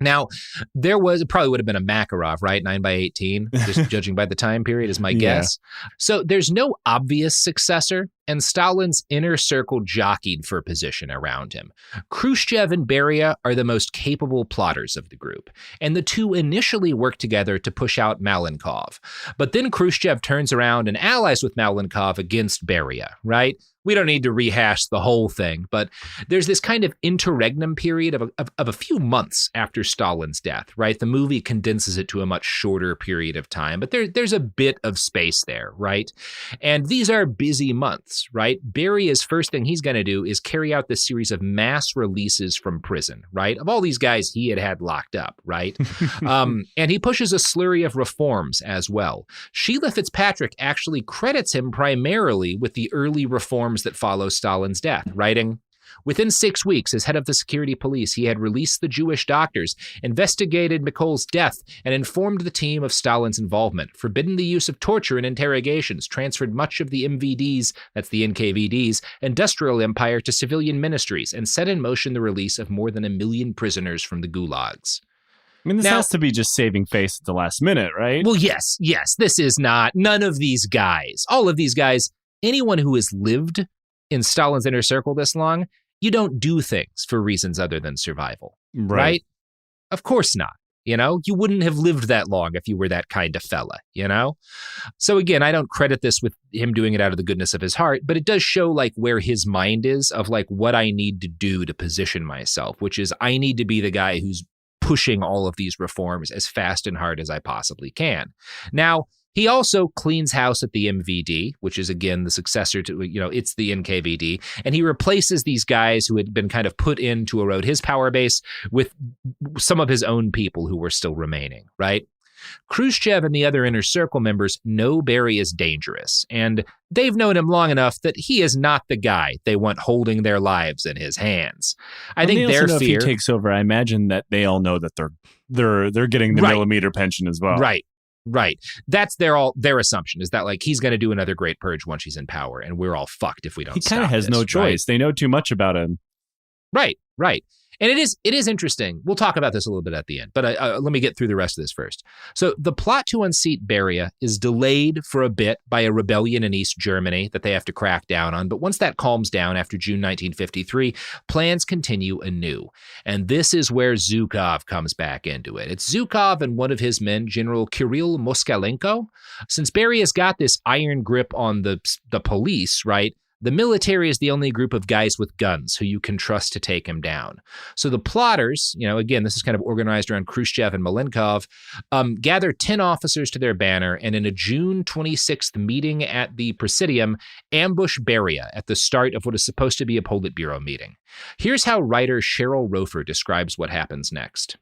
Now, it probably would have been a Makarov, right? 9x18, just judging by the time period is my guess. So there's no obvious successor, and Stalin's inner circle jockeyed for position around him. Khrushchev and Beria are the most capable plotters of the group, and the two initially work together to push out Malenkov. But then Khrushchev turns around and allies with Malenkov against Beria, right? We don't need to rehash the whole thing, but there's this kind of interregnum period of a few months after Stalin's death, right? The movie condenses it to a much shorter period of time, but there's a bit of space there, right? And these are busy months, right? Beria's first thing he's going to do is carry out this series of mass releases from prison, right? Of all these guys he had locked up, right? And he pushes a slurry of reforms as well. Sheila Fitzpatrick actually credits him primarily with the early reforms that follow Stalin's death, writing, "Within 6 weeks, as head of the security police, he had released the Jewish doctors, investigated Mikol's death, and informed the team of Stalin's involvement, forbidden the use of torture and interrogations, transferred much of the MVD's, that's the NKVD's, industrial empire to civilian ministries, and set in motion the release of more than 1 million prisoners from the gulags." I mean, this has to be just saving face at the last minute, right? Well, yes. This is not. None of these guys, all of these guys, anyone who has lived in Stalin's inner circle this long, you don't do things for reasons other than survival, right? Of course not. You know, you wouldn't have lived that long if you were that kind of fella, you know? So again, I don't credit this with him doing it out of the goodness of his heart, but it does show like where his mind is of like what I need to do to position myself, which is I need to be the guy who's pushing all of these reforms as fast and hard as I possibly can. Now, He also cleans house at the MVD, which is, again, the successor to, it's the NKVD. And he replaces these guys who had been kind of put in to erode his power base with some of his own people who were still remaining, right? Khrushchev and the other Inner Circle members know Beria is dangerous, and they've known him long enough that he is not the guy they want holding their lives in his hands. I think their fear, if he takes over, I imagine that they all know that they're getting the millimeter pension as well. Right. That's their assumption, is that like he's going to do another great purge once he's in power, and we're all fucked if we don't. He kind of has no choice. Right? They know too much about him. Right. And it is interesting. We'll talk about this a little bit at the end, but let me get through the rest of this first. So the plot to unseat Beria is delayed for a bit by a rebellion in East Germany that they have to crack down on. But once that calms down after June 1953, plans continue anew. And this is where Zhukov comes back into it. It's Zhukov and one of his men, General Kirill Moskalenko. Since Beria's got this iron grip on the police, right? The military is the only group of guys with guns who you can trust to take him down. So the plotters, again, this is kind of organized around Khrushchev and Malenkov, gather 10 officers to their banner, and in a June 26th meeting at the Presidium, ambush Beria at the start of what is supposed to be a Politburo meeting. Here's how writer Cheryl Rofer describes what happens next.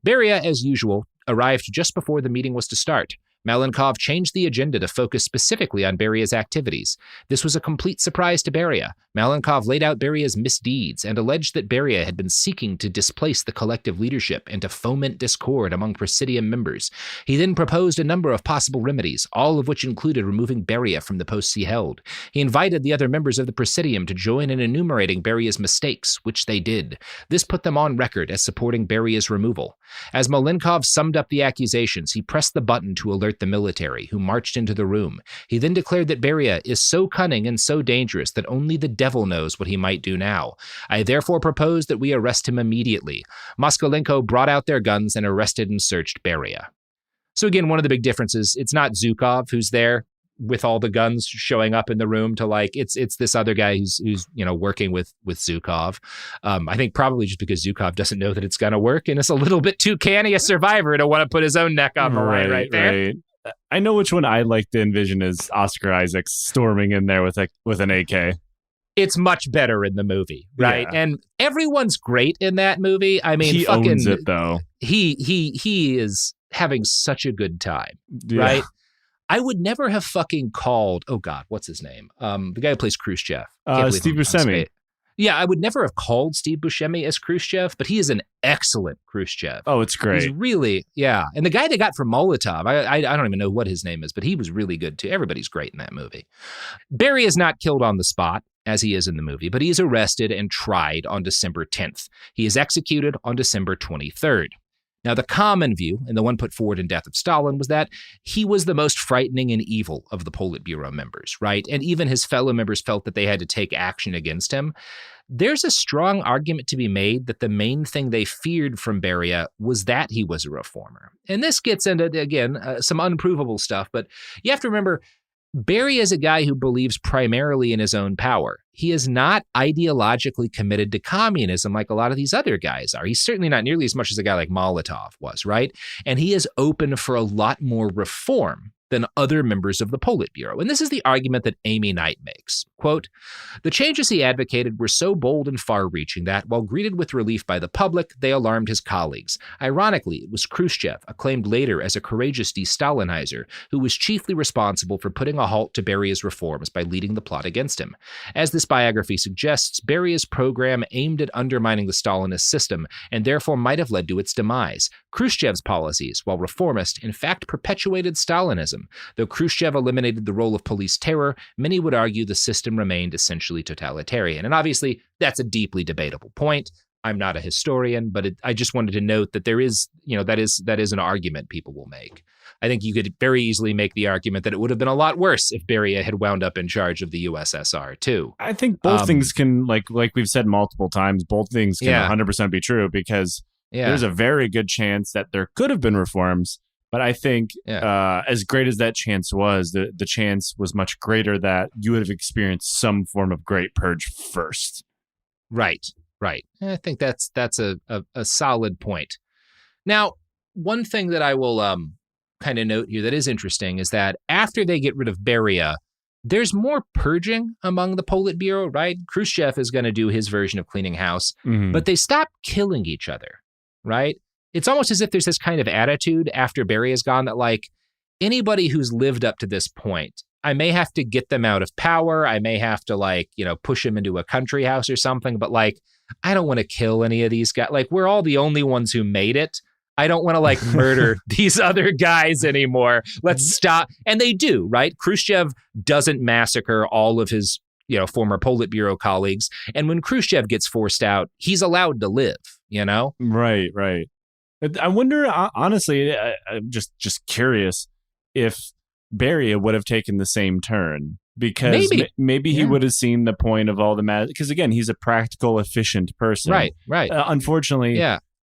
Beria, as usual, arrived just before the meeting was to start. Malenkov changed the agenda to focus specifically on Beria's activities. This was a complete surprise to Beria. Malenkov laid out Beria's misdeeds and alleged that Beria had been seeking to displace the collective leadership and to foment discord among Presidium members. He then proposed a number of possible remedies, all of which included removing Beria from the posts he held. He invited the other members of the Presidium to join in enumerating Beria's mistakes, which they did. This put them on record as supporting Beria's removal. As Malenkov summed up the accusations, he pressed the button to alert the military, who marched into the room. He then declared that Beria is so cunning and so dangerous that only the devil knows what he might do now. I therefore propose that we arrest him immediately. Moskalenko brought out their guns and arrested and searched Beria. So again, one of the big differences, it's not Zhukov who's there with all the guns showing up in the room to it's this other guy who's working with Zhukov. I think probably just because Zhukov doesn't know that it's going to work and is a little bit too canny a survivor to want to put his own neck on the line right there. Right. I know which one I like to envision as Oscar Isaac storming in there with an AK. It's much better in the movie, right? Yeah. And everyone's great in that movie. I mean, he owns it though. He is having such a good time, right? I would never have fucking called, oh God, what's his name? The guy who plays Khrushchev. Steve Buscemi. Yeah, I would never have called Steve Buscemi as Khrushchev, but he is an excellent Khrushchev. Oh, it's great. He's really, yeah. And the guy they got from Molotov, I don't even know what his name is, but he was really good too. Everybody's great in that movie. Beria is not killed on the spot, as he is in the movie, but he is arrested and tried on December 10th. He is executed on December 23rd. Now, the common view, and the one put forward in Death of Stalin, was that he was the most frightening and evil of the Politburo members, right? And even his fellow members felt that they had to take action against him. There's a strong argument to be made that the main thing they feared from Beria was that he was a reformer. And this gets into, again, some unprovable stuff, but you have to remember, Beria is a guy who believes primarily in his own power. He is not ideologically committed to communism like a lot of these other guys are. He's certainly not nearly as much as a guy like Molotov was, right? And he is open for a lot more reform than other members of the Politburo. And this is the argument that Amy Knight makes. Quote, the changes he advocated were so bold and far-reaching that, while greeted with relief by the public, they alarmed his colleagues. Ironically, it was Khrushchev, acclaimed later as a courageous de-Stalinizer, who was chiefly responsible for putting a halt to Beria's reforms by leading the plot against him. As this biography suggests, Beria's program aimed at undermining the Stalinist system and therefore might have led to its demise. Khrushchev's policies, while reformist, in fact perpetuated Stalinism. Though Khrushchev eliminated the role of police terror, many would argue the system remained essentially totalitarian. And obviously, that's a deeply debatable point. I'm not a historian, but I just wanted to note that there is, that is an argument people will make. I think you could very easily make the argument that it would have been a lot worse if Beria had wound up in charge of the USSR too. I think both things can, like we've said multiple times, both things can 100% be true because there's a very good chance that there could have been reforms. But I think as great as that chance was, the chance was much greater that you would have experienced some form of great purge first. Right. I think that's a solid point. Now, one thing that I will kind of note here that is interesting is that after they get rid of Beria, there's more purging among the Politburo, right? Khrushchev is going to do his version of cleaning house, but they stop killing each other, right? It's almost as if there's this kind of attitude after Beria's gone that like anybody who's lived up to this point, I may have to get them out of power. I may have to like, push them into a country house or something, but like, I don't want to kill any of these guys. Like we're all the only ones who made it. I don't want to like murder these other guys anymore. Let's stop. And they do, right? Khrushchev doesn't massacre all of his, former Politburo colleagues. And when Khrushchev gets forced out, he's allowed to live, Right. I wonder, honestly, I'm just curious if Beria would have taken the same turn. Because maybe he would have seen the point of all the because again, he's a practical, efficient person. Right. Unfortunately,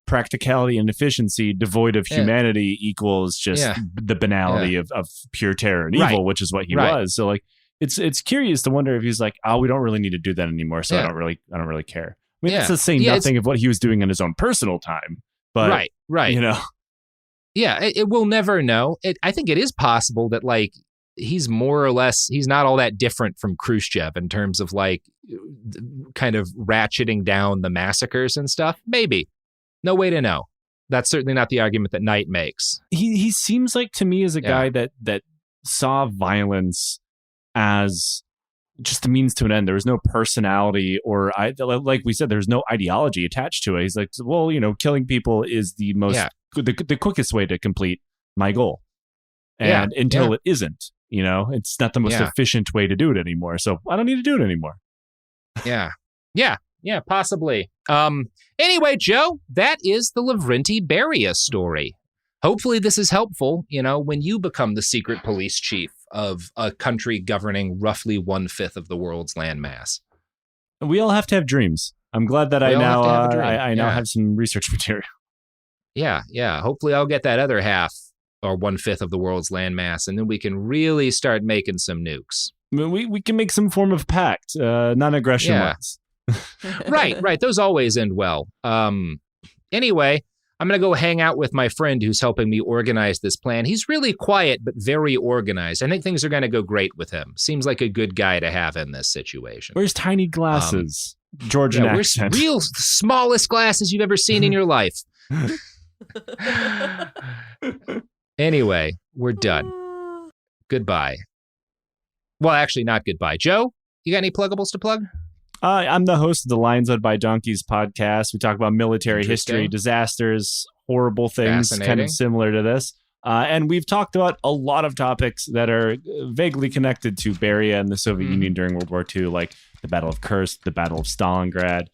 practicality and efficiency devoid of humanity equals just the banality of pure terror and evil, which is what he was. So like, it's curious to wonder if he's like, oh, we don't really need to do that anymore. So I don't really care. I mean, that's to say nothing of what he was doing in his own personal time. But right. Yeah, we'll never know. I think it is possible that like he's more or less, he's not all that different from Khrushchev in terms of like kind of ratcheting down the massacres and stuff. Maybe. No way to know. That's certainly not the argument that Knight makes. He seems like to me as a guy that saw violence as just a means to an end. There was no personality or like we said, there's no ideology attached to it. He's like, well, killing people is the most the quickest way to complete my goal. And until it isn't, it's not the most efficient way to do it anymore. So I don't need to do it anymore. Yeah, possibly. Anyway, Joe, that is the Lavrenti Beria story. Hopefully this is helpful, when you become the secret police chief of a country governing roughly 1/5 of the world's landmass. We all have to have dreams. I'm glad that I now have some research material. Yeah. Hopefully I'll get that other half or 1/5 of the world's landmass, and then we can really start making some nukes. We can make some form of pact, non-aggression ones. Right. Those always end well. Anyway, I'm going to go hang out with my friend who's helping me organize this plan. He's really quiet, but very organized. I think things are going to go great with him. Seems like a good guy to have in this situation. Where's tiny glasses? Georgian accent. Where's real smallest glasses you've ever seen in your life? Anyway, we're done. Goodbye. Well, actually, not goodbye. Joe, you got any pluggables to plug? I'm the host of the Lions Led by Donkeys podcast. We talk about military history, disasters, horrible things, kind of similar to this. And we've talked about a lot of topics that are vaguely connected to Beria and the Soviet Union during World War II, like the Battle of Kursk, the Battle of Stalingrad,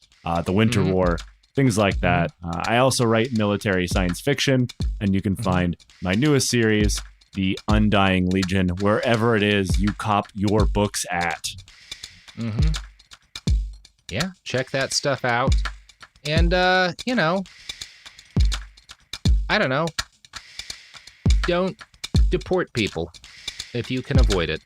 the Winter War, things like that. I also write military science fiction, and you can find my newest series, The Undying Legion, wherever it is you cop your books at. Yeah, check that stuff out. And, I don't know. Don't deport people if you can avoid it.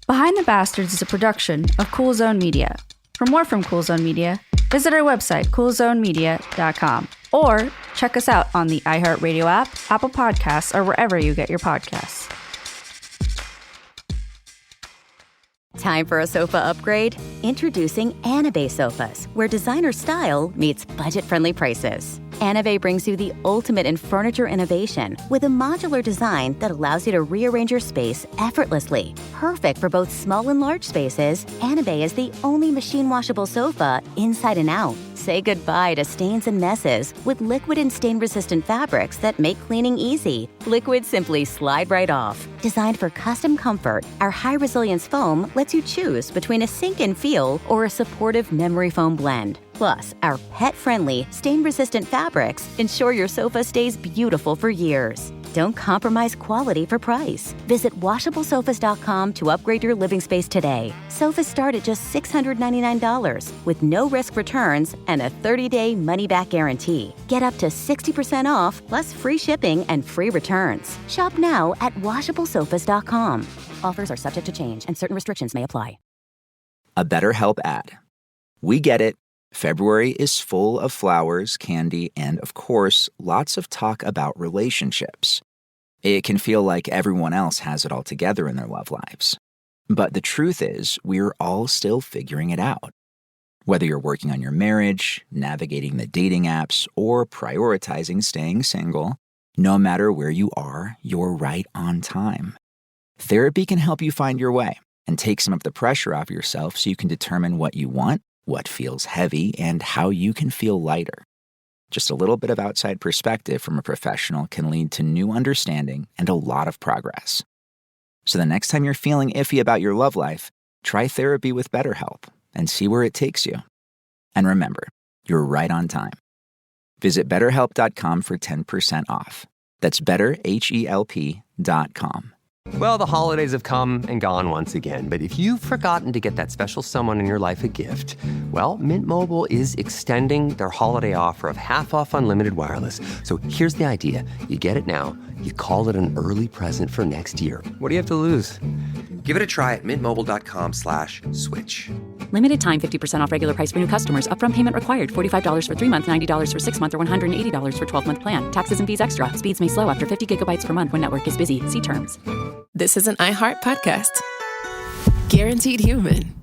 Behind the Bastards is a production of Cool Zone Media. For more from Cool Zone Media, visit our website, coolzonemedia.com, or check us out on the iHeartRadio app, Apple Podcasts, or wherever you get your podcasts. Time for a sofa upgrade? Introducing Anabe Sofas, where designer style meets budget-friendly prices. Anabe brings you the ultimate in furniture innovation with a modular design that allows you to rearrange your space effortlessly. Perfect for both small and large spaces, Anabe is the only machine-washable sofa inside and out. Say goodbye to stains and messes with liquid and stain-resistant fabrics that make cleaning easy. Liquid simply slide right off. Designed for custom comfort, our high-resilience foam lets you choose between a sink-in feel or a supportive memory foam blend. Plus, our pet-friendly, stain-resistant fabrics ensure your sofa stays beautiful for years. Don't compromise quality for price. Visit WashableSofas.com to upgrade your living space today. Sofas start at just $699 with no risk returns and a 30-day money-back guarantee. Get up to 60% off, plus free shipping and free returns. Shop now at WashableSofas.com. Offers are subject to change and certain restrictions may apply. A BetterHelp ad. We get it. February is full of flowers, candy, and, of course, lots of talk about relationships. It can feel like everyone else has it all together in their love lives. But the truth is, we're all still figuring it out. Whether you're working on your marriage, navigating the dating apps, or prioritizing staying single, no matter where you are, you're right on time. Therapy can help you find your way and take some of the pressure off yourself so you can determine what you want, what feels heavy, and how you can feel lighter. Just a little bit of outside perspective from a professional can lead to new understanding and a lot of progress. So the next time you're feeling iffy about your love life, try therapy with BetterHelp and see where it takes you. And remember, you're right on time. Visit BetterHelp.com for 10% off. That's BetterHelp.com. Well, the holidays have come and gone once again, but if you've forgotten to get that special someone in your life a gift, well, Mint Mobile is extending their holiday offer of half off unlimited wireless. So here's the idea. You get it now, you call it an early present for next year. What do you have to lose? Give it a try at mintmobile.com/switch. Limited time 50% off regular price for new customers. Upfront payment required. $45 for 3 months, $90 for 6 months, or $180 for 12-month plan. Taxes and fees extra. Speeds may slow after 50 gigabytes per month when network is busy. See terms. This is an iHeart podcast. Guaranteed Human.